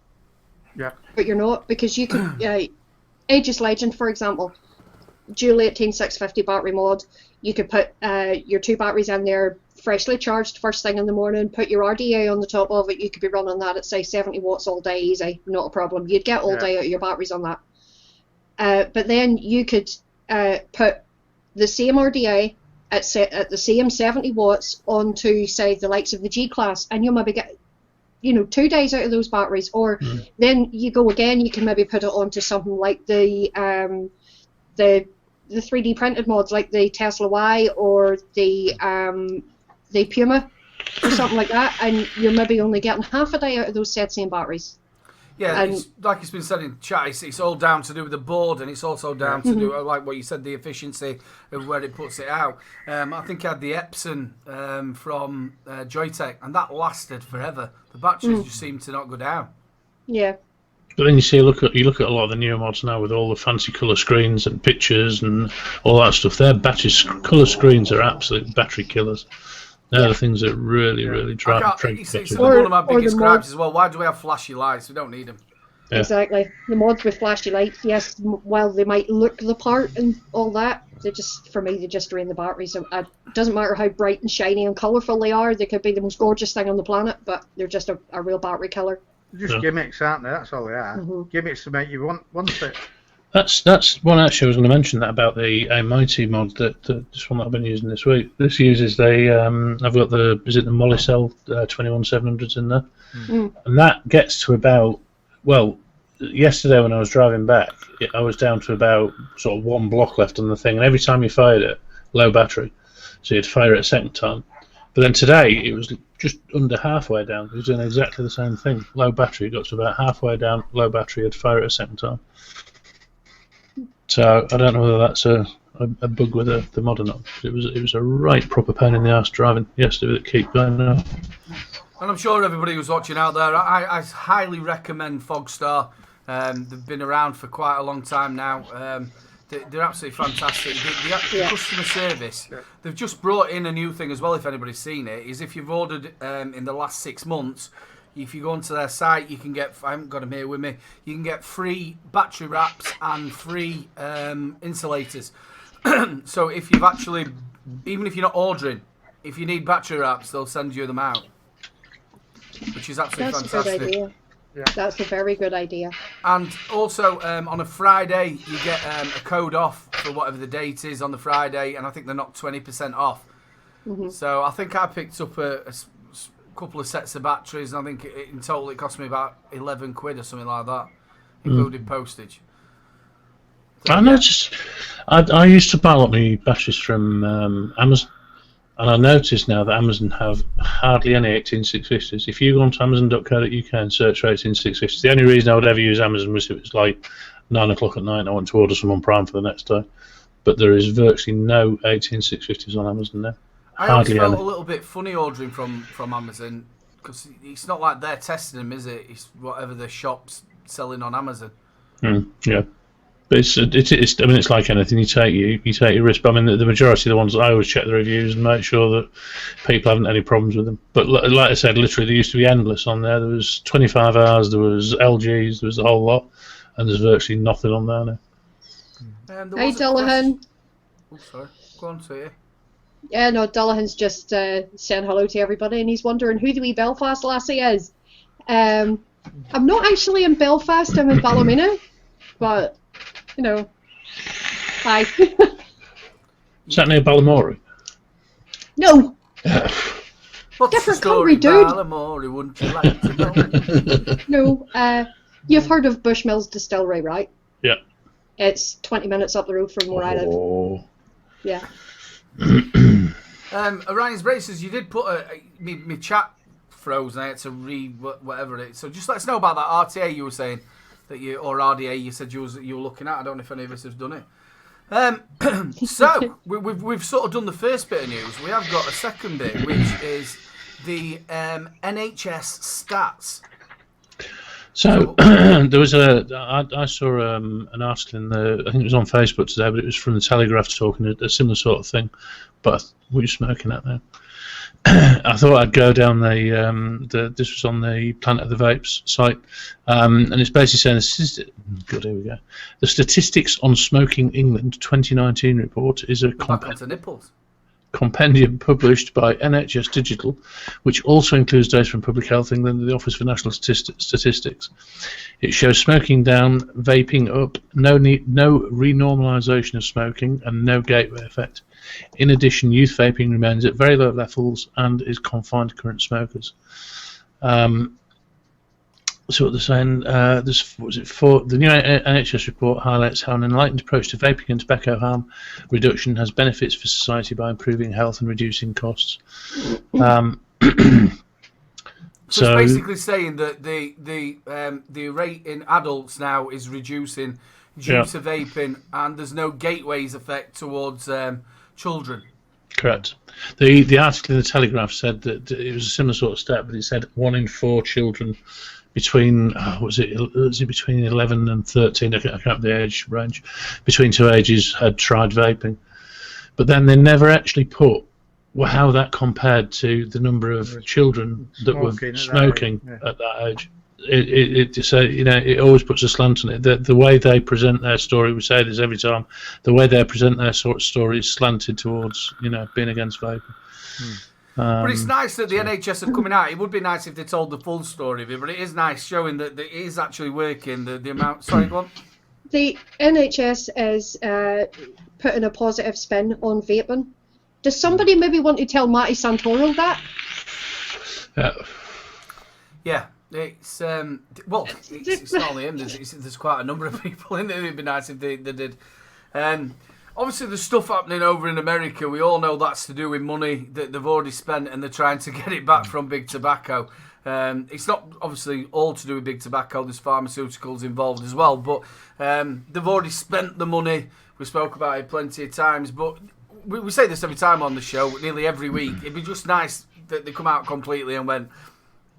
Yeah. But you're not, because you could Aegis Legend, for example, dual 18650 battery mod. You could put your 2 batteries in there, freshly charged first thing in the morning, put your RDA on the top of it. You could be running that at, say, 70 watts all day easy, not a problem. You'd get all day out of your batteries on that. But then you could put the same RDA at the same 70 watts onto, say, the likes of the G-Class, and you'll maybe get 2 days out of those batteries. Or then you go again, you can maybe put it onto something like the 3D printed mods, like the Tesla Y or the Puma or something like that, and you're maybe only getting half a day out of those same batteries. Yeah, it's, like it's been said in chat, it's all down to do with the board, and it's also down to do, like what you said, the efficiency of where it puts it out. I think I had the ep17 from Joytech, and that lasted forever. The batteries just seem to not go down. Yeah. But then you look at a lot of the newer mods now with all the fancy colour screens and pictures and all that stuff. Their colour screens are absolute battery killers. They're the things that really drive battery. It's one of my biggest gripes as well. Why do we have flashy lights? We don't need them. Yeah. Exactly. The mods with flashy lights, yes, while they might look the part and all that, they just drain the batteries. It doesn't matter how bright and shiny and colourful they are. They could be the most gorgeous thing on the planet, but they're just a real battery killer. Just gimmicks, aren't they? That's all they are. Gimmicks to make you want it. That's one actually I was going to mention that about the Mighty mod, this one that I've been using this week. This uses I've got the Molicel 21700s in there, and that gets to about, well, yesterday when I was driving back, I was down to about sort of 1 block left on the thing, and every time you fired it, low battery, so you'd fire it a second time. But then today it was just under halfway down. It was doing exactly the same thing. Low battery, got to about halfway down, low battery, you'd fire it a second time. So I don't know whether that's a bug with the mod or not. It was a right proper pain in the arse driving yesterday with it keep going off. And I'm sure everybody who's watching out there, I highly recommend Fogstar. They've been around for quite a long time now. They're absolutely fantastic. The customer service, they've just brought in a new thing as well, if anybody's seen it, is if you've ordered in the last 6 months, if you go onto their site, you can get, I haven't got them here with me, you can get free battery wraps and free insulators. So if you've actually, even if you're not ordering, if you need battery wraps, they'll send you them out, which is absolutely fantastic. That's a good idea. Yeah. That's a very good idea. And also, on a Friday, you get a code off for whatever the date is on the Friday, and I think they're not 20% off. So I think I picked up a couple of sets of batteries, and I think in total it cost me about 11 quid or something like that, including postage. So, I used to buy a lot of my batteries from Amazon. And I noticed now that Amazon have hardly any 18650s. If you go onto amazon.co.uk and search for 18650s, the only reason I would ever use Amazon was if it's like 9 o'clock at night and I want to order some on Prime for the next day. But there is virtually no 18650s on Amazon now. I always felt a little bit funny ordering from Amazon, because it's not like they're testing them, is it? It's whatever the shop's selling on Amazon. Yeah. But it's I mean, it's like anything. You take your risk. But I mean, the majority of the ones, I always check the reviews and make sure that people haven't any problems with them. But like I said, literally, there used to be endless on there. There was 25 hours, there was LGs, there was a whole lot, and there's virtually nothing on there now. Hey, Dullahan. Oh, sorry. Go on, sweetie. Yeah, no, Dullahan's just saying hello to everybody, and he's wondering who the wee Belfast lassie is. I'm not actually in Belfast, I'm in Ballymena, but, hi. Is that near Ballamori? No. What's different the story, country, dude. Ballamori, wouldn't you like to know? No, you've heard of Bushmills Distillery, right? Yeah. It's 20 minutes up the road from where I live. Yeah. Orion's Braces, you did put me chat froze and I had to read whatever it is. So just let us know about that RTA you were saying, or RDA you said you were looking at. I don't know if any of us have done it. So we've sort of done the first bit of news. We have got a second bit, which is the NHS stats. So there was I saw an article in I think it was on Facebook today, but it was from the Telegraph talking a similar sort of thing. But what are you smoking at now? I thought I'd go down this was on the Planet of the Vapes site, and it's basically saying here we go. The Statistics on Smoking England 2019 report is a compendium published by NHS Digital, which also includes data from Public Health England and the Office for National Statistics. It shows smoking down, vaping up, no renormalisation of smoking, and no gateway effect. In addition, youth vaping remains at very low levels and is confined to current smokers. So what they're saying, the new NHS report highlights how an enlightened approach to vaping and tobacco harm reduction has benefits for society by improving health and reducing costs. So it's basically saying that the rate in adults now is reducing due to vaping, and there's no gateways effect towards children. Correct. The article in the Telegraph said that it was a similar sort of stat, but it said 1 in 4 children between was it between 11 and 13? I can't remember the age range. Between two ages had tried vaping, but then they never actually put how that compared to the number of children that were smoking at that age. It always puts a slant on it. The way they present their story, we say this every time, the way they present their sort of story is slanted towards being against vaping. But it's nice that the NHS are coming out. It would be nice if they told the full story of it, but it is nice showing that it is actually working. The amount. Sorry, go on. The NHS is putting a positive spin on vaping. Does somebody maybe want to tell Matty Santoro that? Yeah. It's it's not only him. There's quite a number of people in there. It'd be nice if they did. Obviously, there's stuff happening over in America. We all know that's to do with money that they've already spent, and they're trying to get it back from big tobacco. It's not obviously all to do with big tobacco. There's pharmaceuticals involved as well, but they've already spent the money. We spoke about it plenty of times, but we say this every time on the show, nearly every week. It'd be just nice that they come out completely and went,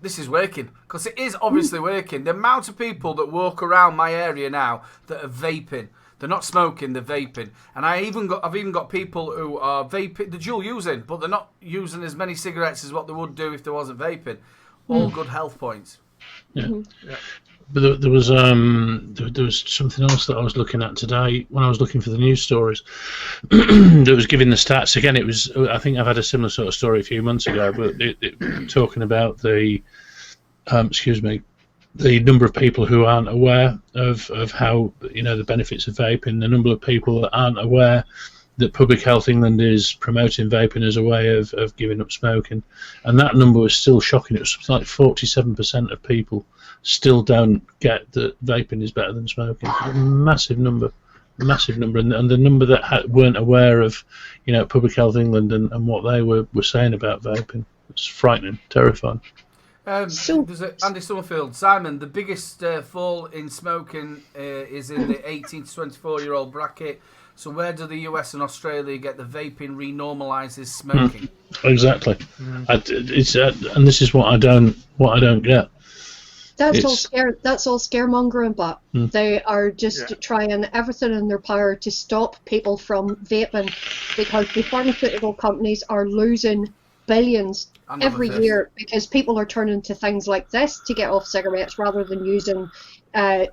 this is working, because it is obviously working. The amount of people that walk around my area now that are vaping, they're not smoking, they're vaping, and I've even got people who are vaping, they're dual using, but they're not using as many cigarettes as what they would do if there wasn't vaping. All good health points. Yeah. But there was something else that I was looking at today when I was looking for the news stories. That was giving the stats again. It was, I think I've had a similar sort of story a few months ago, but talking about the number of people who aren't aware of how the benefits of vaping, the number of people that aren't aware that Public Health England is promoting vaping as a way of giving up smoking, and that number was still shocking. It was something like 47% of people still don't get that vaping is better than smoking. A massive number, and the number that weren't aware of Public Health England and what they were saying about vaping. It's frightening, terrifying. There's Andy Summerfield. Simon, the biggest fall in smoking is in the 18 to 24-year-old bracket. So where do the US and Australia get the vaping renormalises smoking? Exactly. It's and this is what I don't get. That's all scaremongering, but they are just trying everything in their power to stop people from vaping, because the pharmaceutical companies are losing billions every year because people are turning to things like this to get off cigarettes rather than using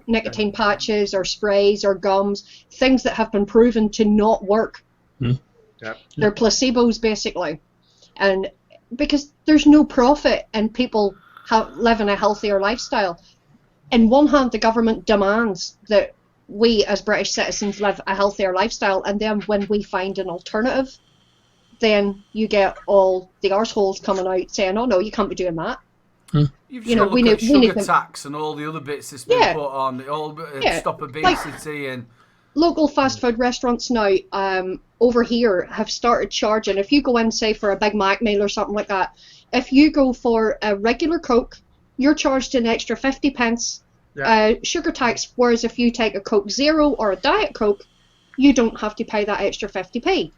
nicotine patches or sprays or gums, things that have been proven to not work. They're placebos basically, and because there's no profit in people living a healthier lifestyle. In one hand, the government demands that we as British citizens live a healthier lifestyle, and then when we find an alternative, then you get all the arseholes coming out saying, oh no, you can't be doing that. We need sugar tax and all the other bits that's been put on. Stop obesity and local fast food restaurants now over here have started charging. If you go in, say for a Big Mac meal or something like that, if you go for a regular Coke, you're charged an extra 50p sugar tax. Whereas if you take a Coke Zero or a Diet Coke, you don't have to pay that extra 50p.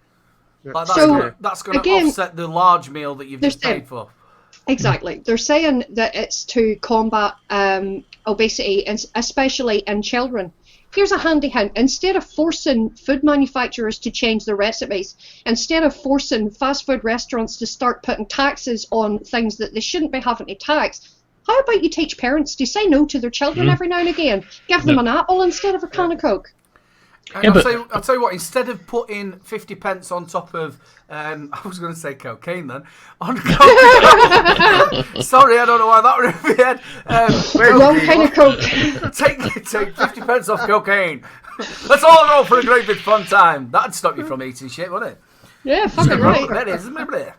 That's going to offset the large meal that you've just paid for. Exactly. They're saying that it's to combat obesity, especially in children. Here's a handy hint. Instead of forcing food manufacturers to change their recipes, instead of forcing fast food restaurants to start putting taxes on things that they shouldn't be having to tax, how about you teach parents to say no to their children every now and again? Give them an apple instead of a can of Coke. I'll tell you what, instead of putting 50 pence on top of, I was going to say cocaine then, on cocaine. Sorry, I don't know why that were in my head. Wrong kind of Coke. Take 50 pence off cocaine. Let's all go for a great big fun time. That'd stop you from eating shit, wouldn't it? Yeah, fucking right. That is, isn't it?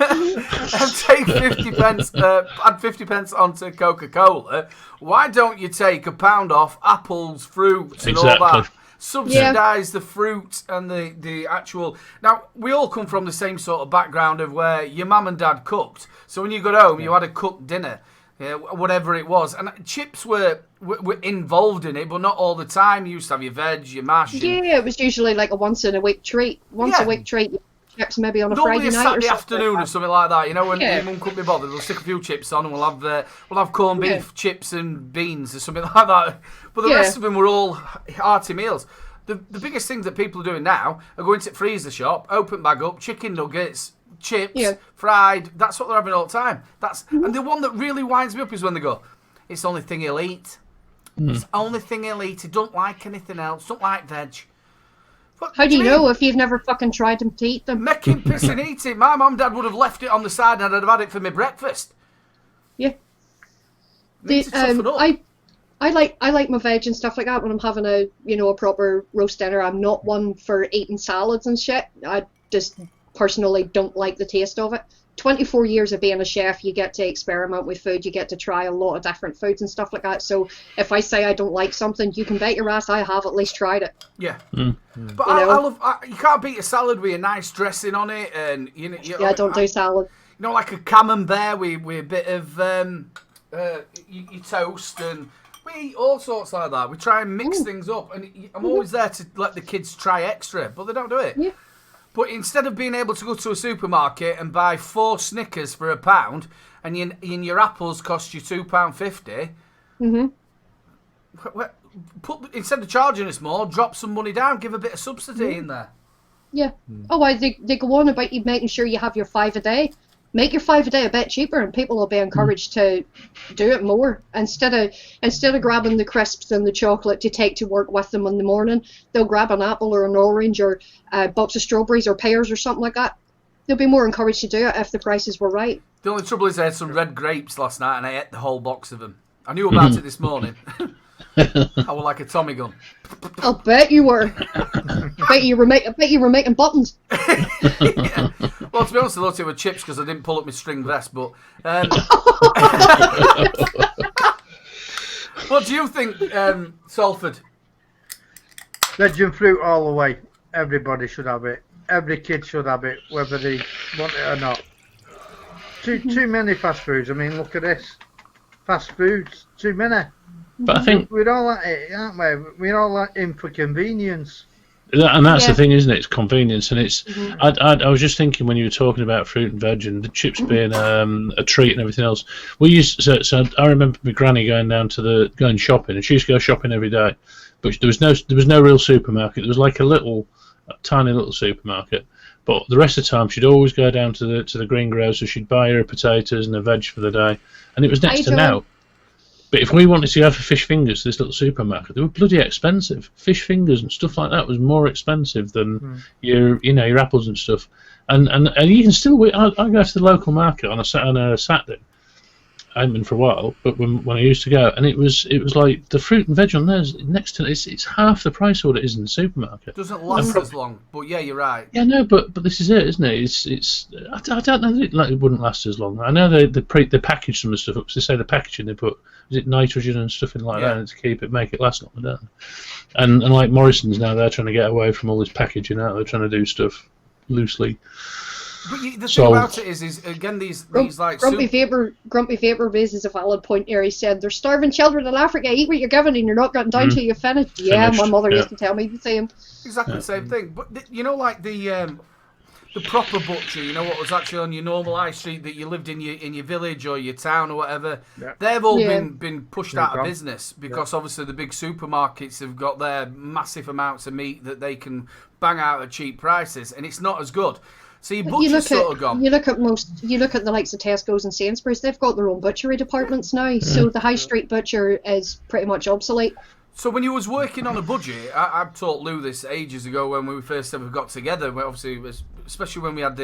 And take 50 pence, add 50 pence onto Coca-Cola. Why don't you take a pound off apples, fruits, and all that? Subsidise the fruit and the actual... Now, we all come from the same sort of background of where your mum and dad cooked. So when you got home, you had a cooked dinner, whatever it was. And chips were involved in it, but not all the time. You used to have your veg, your mash. Yeah, it was usually like a once-a-week treat. Once-a-week treat. Chips maybe on a Friday night Saturday or afternoon or something like that. You know, when your mum couldn't be bothered, we'll stick a few chips on and we'll have corned beef, chips and beans or something like that. But the rest of them were all hearty meals. The biggest things that people are doing now are going to the freezer shop, open bag up, chicken nuggets, chips, fried. That's what they're having all the time. And the one that really winds me up is when they go, it's the only thing he'll eat. It's the only thing he'll eat. He don't like anything else. Don't like veg. How do you know if you've never fucking tried them to eat them? Make him piss and eat it. My mum and dad would have left it on the side and I'd have had it for my breakfast. Yeah. I like my veg and stuff like that when I'm having a proper roast dinner. I'm not one for eating salads and shit. I just personally don't like the taste of it. 24 years of being a chef, you get to experiment with food, you get to try a lot of different foods and stuff like that. So if I say I don't like something, you can bet your ass I have at least tried it. Yeah. But I love, you can't beat a salad with a nice dressing on it. And I don't do salad. You know, like a camembert with a bit of your toast, and we eat all sorts like that. We try and mix things up, and I'm always there to let the kids try extra, but they don't do it. Yeah. But instead of being able to go to a supermarket and buy 4 Snickers for £1, and your apples cost you £2.50, instead of charging us more, drop some money down, give a bit of subsidy in there. Yeah. They go on about you making sure you have your 5 a day. Make your 5 a day a bit cheaper, and people will be encouraged to do it more. Instead of grabbing the crisps and the chocolate to take to work with them in the morning, they'll grab an apple or an orange or a box of strawberries or pears or something like that. They'll be more encouraged to do it if the prices were right. The only trouble is I had some red grapes last night and I ate the whole box of them. I knew about it this morning. I was like a Tommy gun. I'll bet you were. I bet you were making buttons. Yeah. Well, to be honest, I thought it were chips because I didn't pull up my string vest. But what do you think, Salford? Veg and fruit all the way. Everybody should have it. Every kid should have it, whether they want it or not. Too many fast foods. I mean, look at this. Fast foods, too many. But I think we're all at it, aren't we? We're all in for convenience. And that's the thing, isn't it? It's convenience, and it's. I was just thinking when you were talking about fruit and veg and the chips being a treat and everything else. We used so I remember my granny going shopping, and she used to go shopping every day, but there was no real supermarket. There was like a tiny little supermarket, but the rest of the time she'd always go down to the greengrocer. She'd buy her potatoes and a veg for the day, and it was next to now. But if we wanted to go for fish fingers to this little supermarket, they were bloody expensive. Fish fingers and stuff like that was more expensive than your apples and stuff. And you can still. I go to the local market on a Saturday. I haven't been for a while, but when I used to go, and it was like the fruit and veg on there is next to it's half the price of what it is in the supermarket. Doesn't last as long, but yeah, you're right. Yeah, no, but this is it, isn't it? It's I don't know that it wouldn't last as long. I know they package some of the stuff up because they say the packaging they put nitrogen and stuff in like that to keep it, make it last longer, don't they? And like Morrison's now, they're trying to get away from all this packaging out. They're trying to do stuff loosely. But the thing about it is again these like Grumpy Vapor raises a valid point here. He said there's starving children in Africa. Eat what you're given, and you're not getting down till you finish. Yeah, my mother used to tell me the same. Exactly the same thing. But like the the proper butcher, you know, what was actually on your normal high street that you lived in your village or your town or whatever, they've all been pushed out of business because obviously the big supermarkets have got their massive amounts of meat that they can bang out at cheap prices, and it's not as good. So your butcher's sort of gone. You look at the likes of Tesco's and Sainsbury's, they've got their own butchery departments now, so the high street butcher is pretty much obsolete. So when you was working on a budget, I taught Lou this ages ago when we first ever got together. Obviously, especially when we had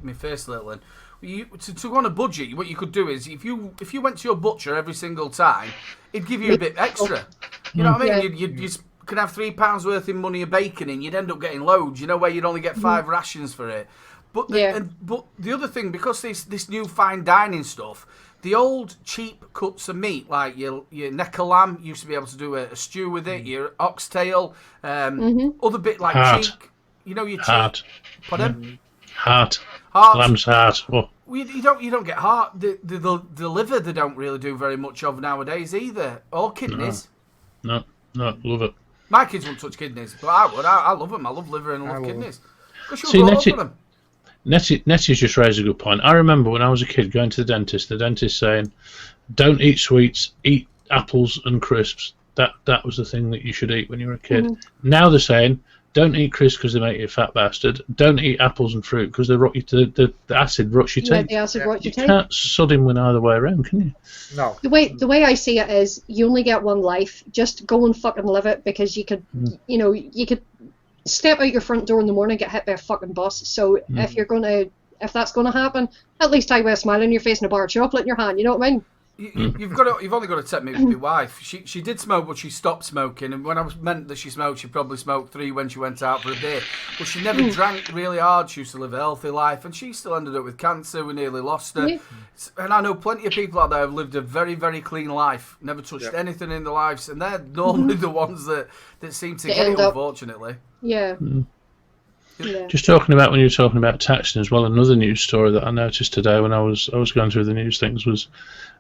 my first little one. To go on a budget, what you could do is if you went to your butcher every single time, it'd give you a bit extra. You know what I mean? You could have £3 worth in money of bacon in. You'd end up getting loads. You know, where you'd only get 5 rations for it. But the other thing, because this new fine dining stuff. The old cheap cuts of meat, like your neck of lamb, used to be able to do a stew with it. Your oxtail, other bit like cheek. You know your cheek. Pardon? Heart. Lamb's heart. Oh. You don't get heart. The liver they don't really do very much of nowadays either, or kidneys. No, love it. My kids won't touch kidneys, but I would. I love them. I love liver and I love kidneys. See, Nettie's just raised a good point. I remember when I was a kid going to the dentist saying, "Don't eat sweets, eat apples and crisps." That was the thing that you should eat when you were a kid. Now they're saying, "Don't eat crisps because they make you a fat bastard. Don't eat apples and fruit because they rot you the acid rots your teeth." The acid rots your teeth. You can't sod him with either way around, can you? No. The way I see it is, you only get one life. Just go and fucking live it, because you could, you could step out your front door in the morning, get hit by a fucking bus. So if that's gonna happen, at least I wear a smile on your face and a bar of chocolate in your hand. You know what I mean? You've only got to take me with my wife. She did smoke, but she stopped smoking. And when I meant that she smoked, she probably smoked 3 when she went out for a beer. But she never drank really hard. She used to live a healthy life, and she still ended up with cancer. We nearly lost her. Yeah. And I know plenty of people out there have lived a very, very clean life, never touched anything in their lives, and they're normally the ones that seem to get it, unfortunately. Yeah. Just talking about, when you were talking about taxing as well, another news story that I noticed today when I was going through the news things was,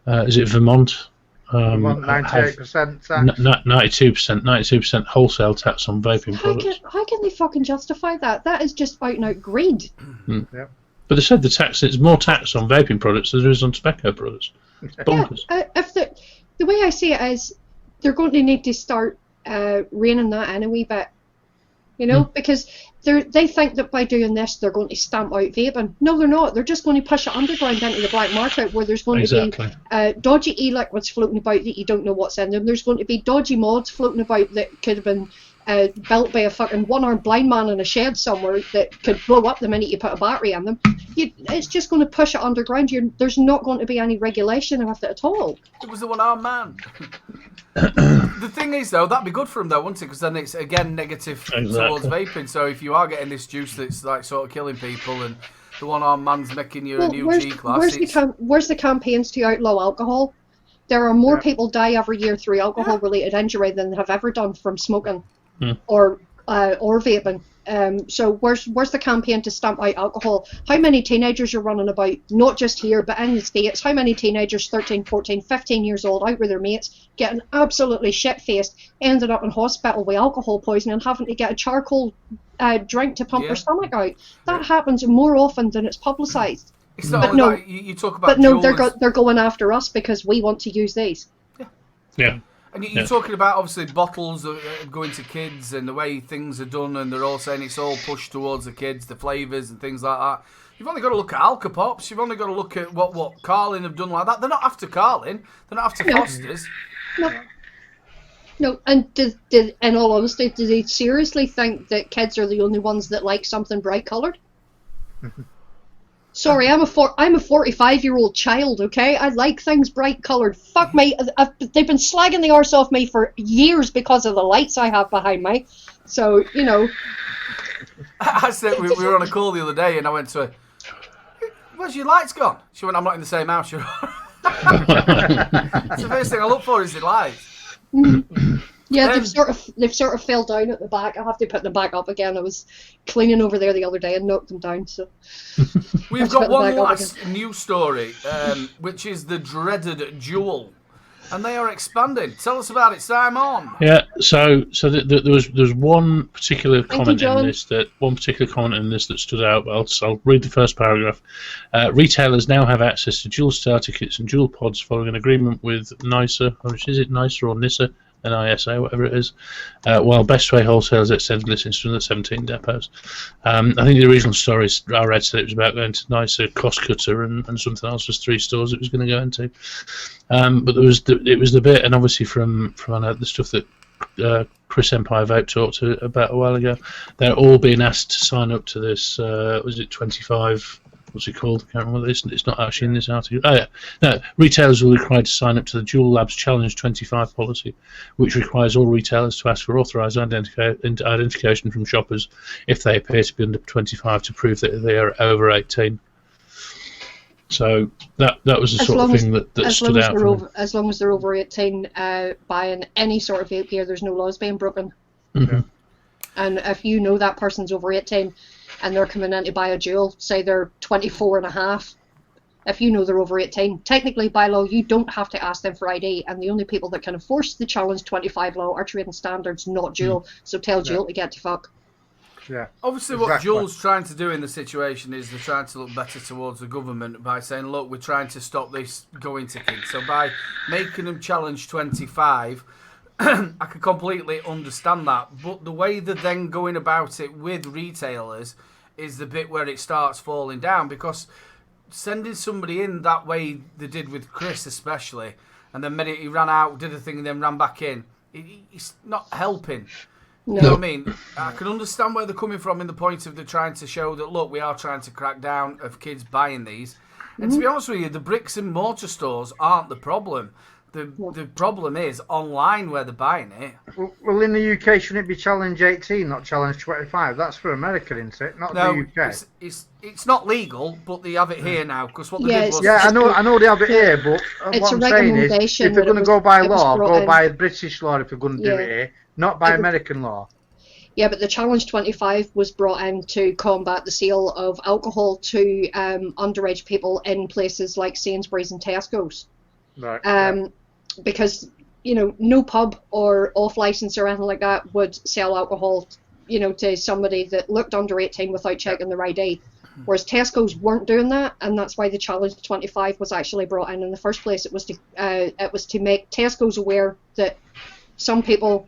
is it Vermont? 98% tax. 92% wholesale tax on vaping products. How can they fucking justify that? That is just out and out greed. Yep. But they said there's more tax on vaping products than there is on tobacco products. Bonkers. If the way I see it is, they're going to need to start reining that in a wee bit. Because they think that by doing this they're going to stamp out vaping. No, they're not. They're just going to push it underground into the black market, where there's going to be dodgy e-liquids floating about that you don't know what's in them. There's going to be dodgy mods floating about that could have been built by a fucking one-armed blind man in a shed somewhere that could blow up the minute you put a battery in them. It's just going to push it underground. There's not going to be any regulation with it at all. It was the one-armed man. The thing is, though, that'd be good for him, though, wouldn't it? Because then it's, again, negative towards vaping. So if you are getting this juice that's like sort of killing people, and the one-armed man's making you a new G-class... Where's the campaigns to outlaw alcohol? There are more people die every year through alcohol-related injury than have ever done from smoking or vaping. So where's the campaign to stamp out alcohol? How many teenagers are running about, not just here, but in the States? How many teenagers, 13, 14, 15 years old, out with their mates, getting absolutely shit-faced, ended up in hospital with alcohol poisoning and having to get a charcoal drink to pump their stomach out? That happens more often than it's publicised. It's not only that, you talk about they're going after us because we want to use these. Yeah. And you're talking about, obviously, bottles going to kids and the way things are done, and they're all saying it's all pushed towards the kids, the flavours and things like that. You've only got to look at Alka Pops. You've only got to look at what Carlin have done like that. They're not after Carlin. They're not after Foster's. No, and in all honesty, do they seriously think that kids are the only ones that like something bright coloured? Sorry, I'm a 45-year-old child, okay? I like things bright coloured. Fuck me, they've been slagging the arse off me for years because of the lights I have behind me. So, I said, we were on a call the other day, and I went to her, "Where's your lights gone?" She went, "I'm not in the same house you're on." That's the first thing I look for is the lights. Yeah, they've sort of fell down at the back. I have to put them back up again. I was cleaning over there the other day and knocked them down. So we've got one last news story, which is the dreaded Juul. And they are expanding. Tell us about it, Simon. Yeah, so there was one particular comment John. in this that stood out. Well, so I'll read the first paragraph. Retailers now have access to dual starter kits and dual pods following an agreement with NISA, or is it NISA or NISA? NISA, whatever it is, while Best Way wholesalers extended listings from the 17 depots. I think the original story I read said it was about going to NISA, Cost Cutter, and something else was 3 stores it was going to go into. But it was the bit, and obviously from the stuff that Chris Empire Vape talked about a while ago, they're all being asked to sign up to this. Was it 25? What's it called? I can't remember. It's not actually in this article. Oh yeah, no. Retailers will be required to sign up to the Dual Labs Challenge 25 policy, which requires all retailers to ask for authorised identification from shoppers if they appear to be under 25 to prove that they are over 18. So that was the sort of thing that stood out. As long as they're over 18, buying any sort of vape gear, there's no laws being broken. Mm-hmm. And if you know that person's over 18 and they're coming in to buy a Juul, say they're 24 and a half, if you know they're over 18, technically by law you don't have to ask them for ID, and the only people that can enforce the Challenge 25 law are trading standards, not Juul. So tell Juul to get to fuck. Yeah. Obviously, what Juul's trying to do in the situation is they're trying to look better towards the government by saying, look, we're trying to stop this going to kids. So by making them Challenge 25, I can completely understand that. But the way they're then going about it with retailers is the bit where it starts falling down, because sending somebody in that way they did with Chris especially, and then minute he ran out, did a thing, and then ran back in, it's not helping. No. You know what I mean? I can understand where they're coming from in the point of they're trying to show that, look, we are trying to crack down of kids buying these. And to be honest with you, the bricks and mortar stores aren't the problem. The problem is online where they're buying it. Well, in the UK, shouldn't it be Challenge 18, not Challenge 25? That's for America, isn't it? Not the UK. It's not legal, but they have it here now. Because what they did was... Yeah, I know they have it here, but what I'm saying is, if they're going to go by law, go by British law if they're going to do it here, not by American law. Yeah, but the Challenge 25 was brought in to combat the sale of alcohol to underage people in places like Sainsbury's and Tesco's. Right. Because, no pub or off license or anything like that would sell alcohol, to somebody that looked under 18 without checking their ID. Whereas Tesco's weren't doing that, and that's why the Challenge 25 was actually brought in the first place. It was to make Tesco's aware that some people,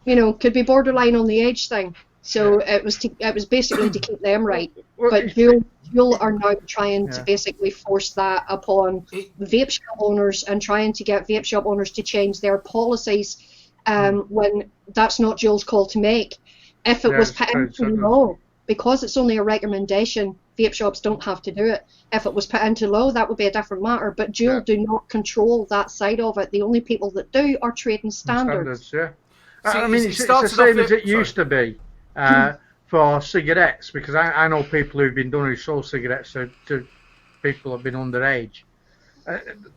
could be borderline on the age thing. So it was basically to keep them right. But Juul are now trying to basically force that upon vape shop owners and trying to get vape shop owners to change their policies when that's not Juul's call to make. If it was put into law, because it's only a recommendation, vape shops don't have to do it. If it was put into law, that would be a different matter. But Juul do not control that side of it. The only people that do are trading standards. I mean, it's the same as it used to be. For cigarettes, because I know people who've been doing sold cigarettes to people who've been underage.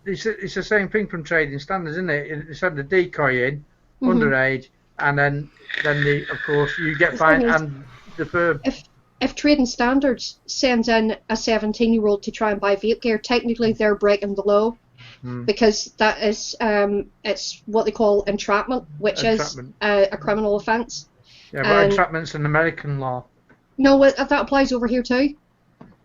It's the same thing from trading standards, isn't it? It's had the decoy in, underage, and then of course you get fined and the firm. If trading standards sends in a 17-year-old to try and buy vape gear, technically they're breaking the law. Because that is it's what they call entrapment, which is a criminal offence. Yeah, but entrapment's an American law. No, that applies over here too.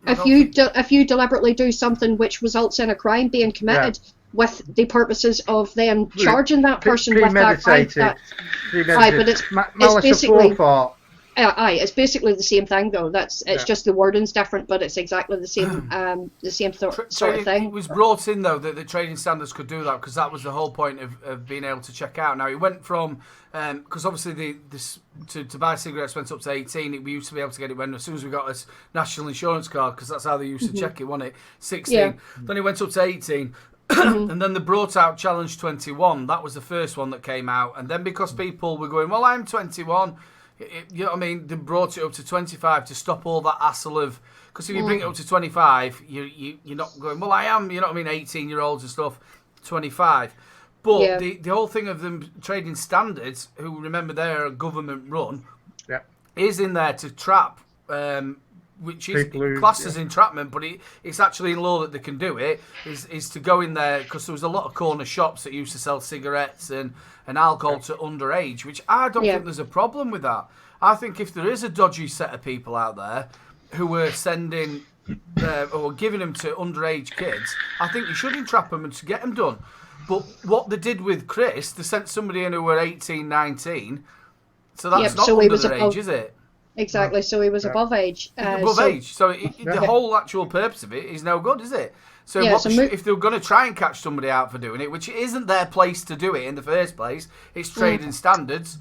If you deliberately do something which results in a crime being committed with the purposes of then charging that person with that crime, but it's basically it's basically the same thing though. It's just the wording's different, but it's exactly the same sort of thing. It was brought in though that the trading standards could do that, because that was the whole point of being able to check out. Now it went from because obviously to buy cigarettes went up to 18. We used to be able to get it as soon as we got this national insurance card, because that's how they used to check it, wasn't it? 16. Then it went up to 18. And then they brought out Challenge 21. That was the first one that came out, and then because people were going, well, I'm 21. You know what I mean? They brought it up to 25 to stop all that hassle of... Because if you bring it up to 25, you're not going, well, I am, you know what I mean, 18-year-olds and stuff, 25. But the whole thing of them trading standards, who, remember, they're government-run, is in there to trap which is People who- classed as entrapment, but it's actually in law that they can do it, is to go in there, because there was a lot of corner shops that used to sell cigarettes and alcohol to underage, which I don't think there's a problem with that. I think if there is a dodgy set of people out there who were sending or giving them to underage kids, I think you should entrap them and to get them done. But what they did with Chris, they sent somebody in who were 18, 19, so that's not underage, is it? Exactly, so he was above age. Above age. So the whole actual purpose of it is no good, is it? So, if they were going to try and catch somebody out for doing it, which isn't their place to do it in the first place, it's trading standards,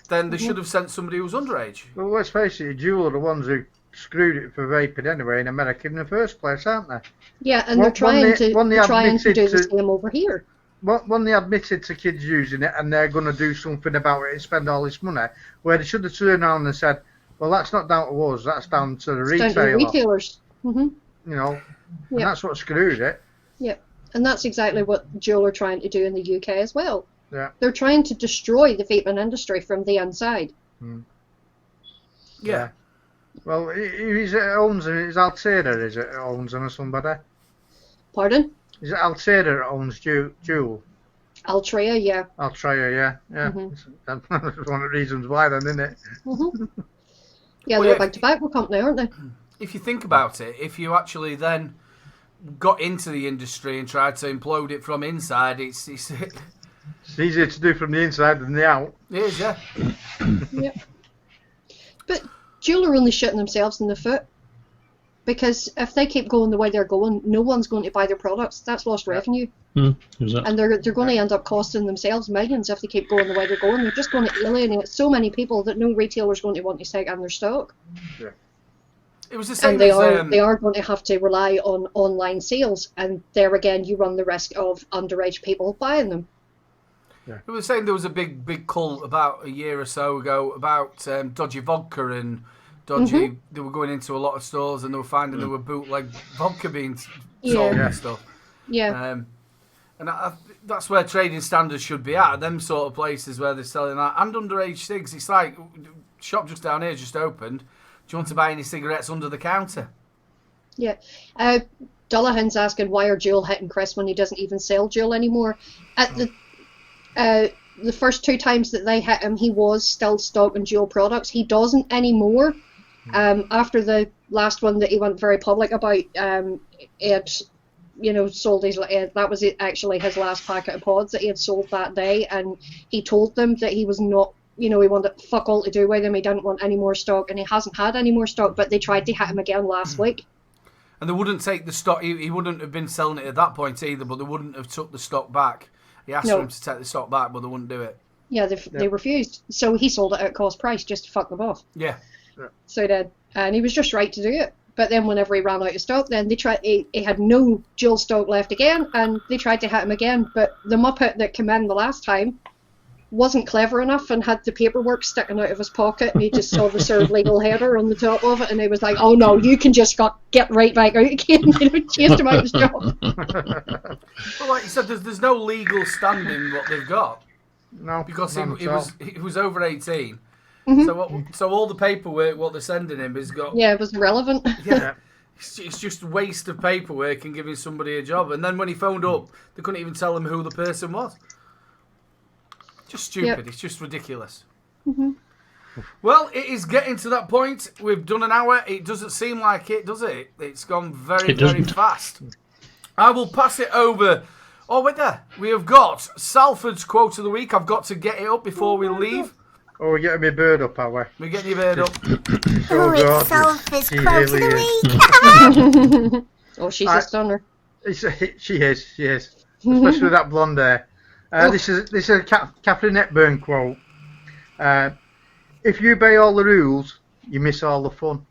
then they should have sent somebody who was underage. Well, let's face it, Juul are the ones who screwed it for vaping anyway in America in the first place, aren't they? Yeah, and they're trying to do the same over here. When they admitted to kids using it and they're going to do something about it and spend all this money, where they should have turned around and said, well, that's not down to us, that's down to the retailer. Down to the retailers. You know, and that's what screwed it. Yeah, and that's exactly what Juul are trying to do in the UK as well. Yeah. They're trying to destroy the vaping industry from the inside. Yeah. Well, he's owns them. It's Altera, is it? Owns them or somebody? Pardon? Is it Altera that owns Juul? Altria, yeah. Altria, yeah. That's one of the reasons why, then, isn't it? Yeah, they're a big tobacco company, aren't they? If you think about it, if you actually then got into the industry and tried to implode it from inside, it's easier to do from the inside than the out. It is, yeah. Yeah. But Juul are only shooting themselves in the foot. Because if they keep going the way they're going, no one's going to buy their products. That's lost revenue. Exactly. And they're going to end up costing themselves millions if they keep going the way they're going. They're just going to alienate so many people that no retailer's going to want to take on their stock. Yeah. It was the same and they are going to have to rely on online sales. And there again, you run the risk of underage people buying them. It was saying there was a big call about a year or so ago about dodgy vodka and dodgy. They were going into a lot of stores and they were finding there were bootleg vodka being sold and stuff. Yeah. And that's where trading standards should be at. Them sort of places where they're selling that and underage cigs. It's like shop just down here just opened. Do you want to buy any cigarettes under the counter? Yeah. Dullahan's asking why are Juul hitting Chris when he doesn't even sell Juul anymore. At the first 2 times that they hit him, he was still stocking Juul products. He doesn't anymore. After the last one that he went very public about, he had, sold his. That was actually his last packet of pods that he had sold that day, and he told them that he was not. He wanted fuck all to do with them. He didn't want any more stock, and he hasn't had any more stock. But they tried to hit him again last week. And they wouldn't take the stock. He wouldn't have been selling it at that point either. But they wouldn't have took the stock back. He asked for him to take the stock back, but they wouldn't do it. Yeah, they refused. So he sold it at cost price just to fuck them off. Yeah. So he did, and he was just right to do it. But then whenever he ran out of stock, then they tried. He had no Juul stock left again, and they tried to hit him again. But the Muppet that came in the last time wasn't clever enough and had the paperwork sticking out of his pocket, and he just saw the serve legal header on the top of it, and he was like, "Oh no, you can just get right back out again." Chased him out of his job. Well, like you said, there's no legal standing what they've got. No, because he was over 18. Mm-hmm. So all the paperwork what they're sending him has got. Yeah, it was irrelevant. Yeah. It's just a waste of paperwork and giving somebody a job. And then when he phoned up, they couldn't even tell him who the person was. Just stupid. Yep. It's just ridiculous. Well, it is getting to that point. We've done an hour. It doesn't seem like it, does it? It's gone very fast. I will pass it over. Oh, wait there. We have got Salford's quote of the week. I've got to get it up before we leave. Oh, we're getting my bird up, are we? We're getting your bird up. It's Salford's quote of the week. Oh, she's a stunner. She is. Especially with that blonde hair. This is a Catherine Hepburn quote. If you obey all the rules, you miss all the fun.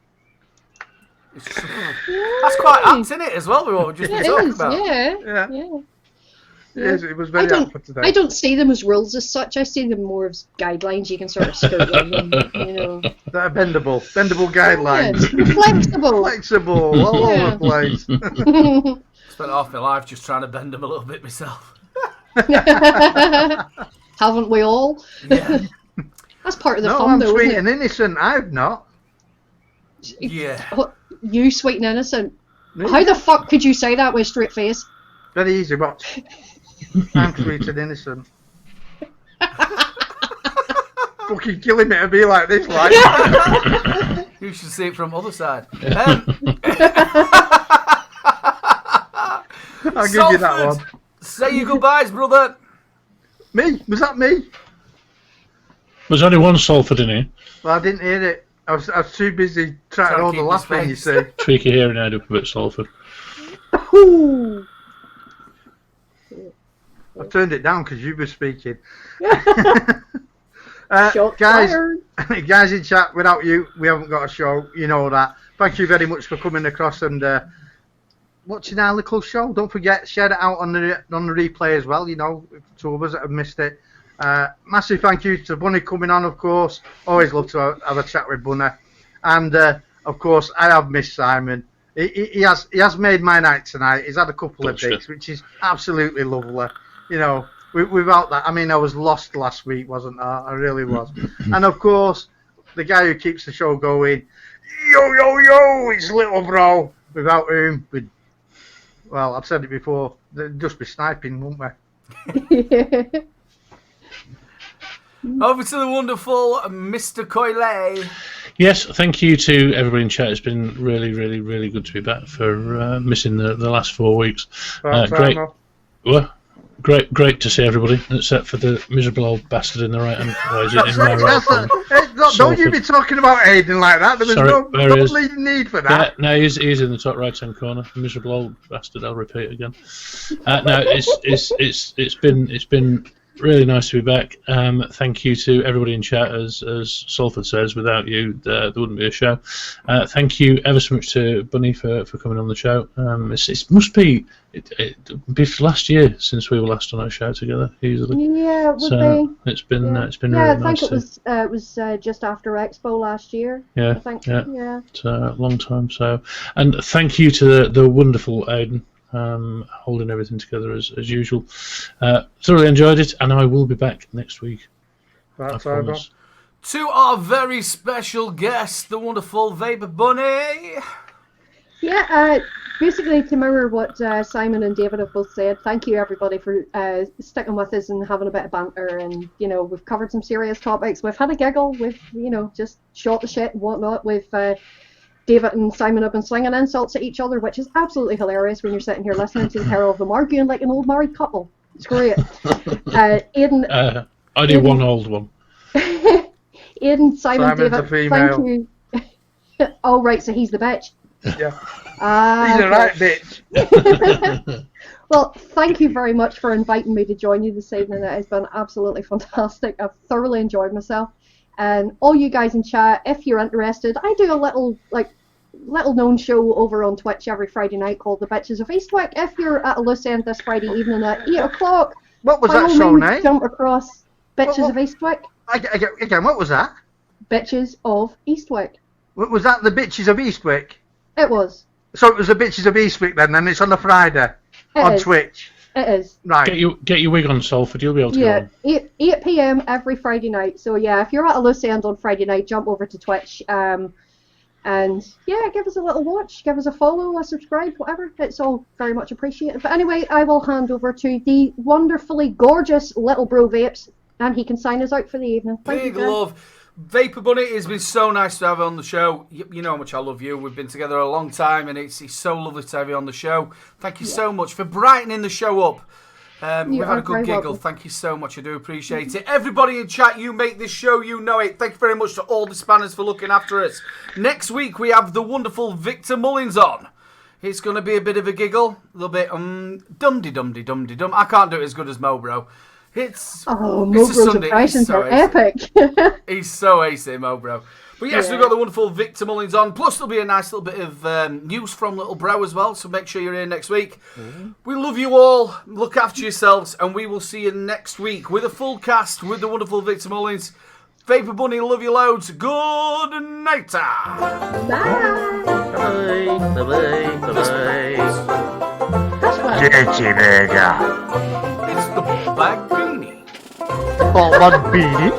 That's quite apt, isn't it, as well? We were just talking about. Yeah. Yes, it was very apt for today. I don't see them as rules as such. I see them more as guidelines you can sort of skirt on them, That are bendable guidelines. Yeah, flexible, all over the place. Spent half my life just trying to bend them a little bit myself. Haven't we all? Yeah. That's part of the no, fun, I'm though, sweet isn't it? and innocent. I've not. Yeah. You sweet and innocent. Me? How the fuck could you say that with a straight face? Very easy, watch. I'm sweet and innocent. Fucking killing me to be like this, like. You should see it from other side. I'll give you that one. Say your goodbyes, brother. Me? Was that me? There's only one Salford in here. Well, I didn't hear it. I was too busy trying to hold the keep laugh his in, you face. see. Tweaky hearing aid up a bit, Salford. I turned it down because you were speaking. Shots guys, fired. guys in chat, without you, we haven't got a show. You know that. Thank you very much for coming across and watching our little show. Don't forget, share it out on the replay as well. You know, two of us that have missed it. Massive thank you to Bunny coming on, of course. Always love to have a chat with Bunny. And of course, I have missed Simon. He has made my night tonight. He's had a couple of digs, which is absolutely lovely. You know, without that, I mean, I was lost last week, wasn't I? I really was. And of course, the guy who keeps the show going, yo, it's little bro. Without whom, well, I've said it before, they'd just be sniping, wouldn't we? Over to the wonderful Mr. Coyle. Yes, thank you to everybody in chat. It's been really, really, really good to be back for missing the last 4 weeks. Great to see everybody, except for the miserable old bastard in the right hand. Don't you be talking about Aiden like that. There was no need for that. Yeah, no, he's in the top right hand corner. Miserable old bastard. I'll repeat again. No, it's been really nice to be back. Thank you to everybody in chat. As Salford says, without you, there wouldn't be a show. Thank you ever so much to Bunny for coming on the show. It must be last year since we were last on our show together. Easily. Yeah, it would be. It's been really I nice. think it was just after Expo last year. Yeah, I think. yeah. It's a long time. So, and thank you to the wonderful Aiden. Holding everything together as usual. Thoroughly enjoyed it, and I will be back next week. That's over. To our very special guest, the wonderful Vape Bunny. Yeah, basically to mirror what Simon and David have both said, thank you everybody for sticking with us and having a bit of banter, and you know, we've covered some serious topics, we've had a giggle, we've, you know, just shot the shit and whatnot. We've David and Simon have been slinging insults at each other, which is absolutely hilarious when you're sitting here listening to the pair of them arguing like an old married couple. It's great. Aidan, I do one old one. Aidan, Simon, Simon's David, a female. thank you. Oh right, so he's the bitch. Yeah. He's a right bitch. Well, thank you very much for inviting me to join you this evening. It has been absolutely fantastic. I've thoroughly enjoyed myself. And all you guys in chat, if you're interested, I do a little known show over on Twitch every Friday night called The Bitches of Eastwick. If you're at a loose end this Friday evening at 8 o'clock, what was that show name? Jump across Bitches of Eastwick. Again, what was that? Bitches of Eastwick. Was that the Bitches of Eastwick? It was. So it was the Bitches of Eastwick then, and it's on a Friday on Twitch. It is. Right. Get your wig on, Salford. You'll be able to go on. 8 p.m. every Friday night. So yeah, if you're at a loose end on Friday night, jump over to Twitch. And yeah, give us a little watch, give us a follow, a subscribe, whatever. It's all very much appreciated. But anyway, I will hand over to the wonderfully gorgeous little bro Vapes, and he can sign us out for the evening. Big love. Vapor Bunny, it's been so nice to have you on the show. You know how much I love you. We've been together a long time, and it's so lovely to have you on the show. Thank you so much for brightening the show up. We've had a good giggle. Welcome. Thank you so much. I do appreciate it. Everybody in chat, you make this show, you know it. Thank you very much to all the spanners for looking after us. Next week, we have the wonderful Victor Mullins on. It's going to be a bit of a giggle. A little bit, dum-de-dum-de-dum-de-dum. I can't do it as good as Mobro. It's Mobro's impressions are epic. He's so ace, Mobro. But yes, we've got the wonderful Victor Mullins on. Plus, there'll be a nice little bit of news from Little Bro as well. So make sure you're here next week. We love you all. Look after yourselves. And we will see you next week with a full cast with the wonderful Victor Mullins. Vapor Bunny, love you loads. Good night. Bye. Dirty burger. It's the Bag Beanie. Oh, what beanie?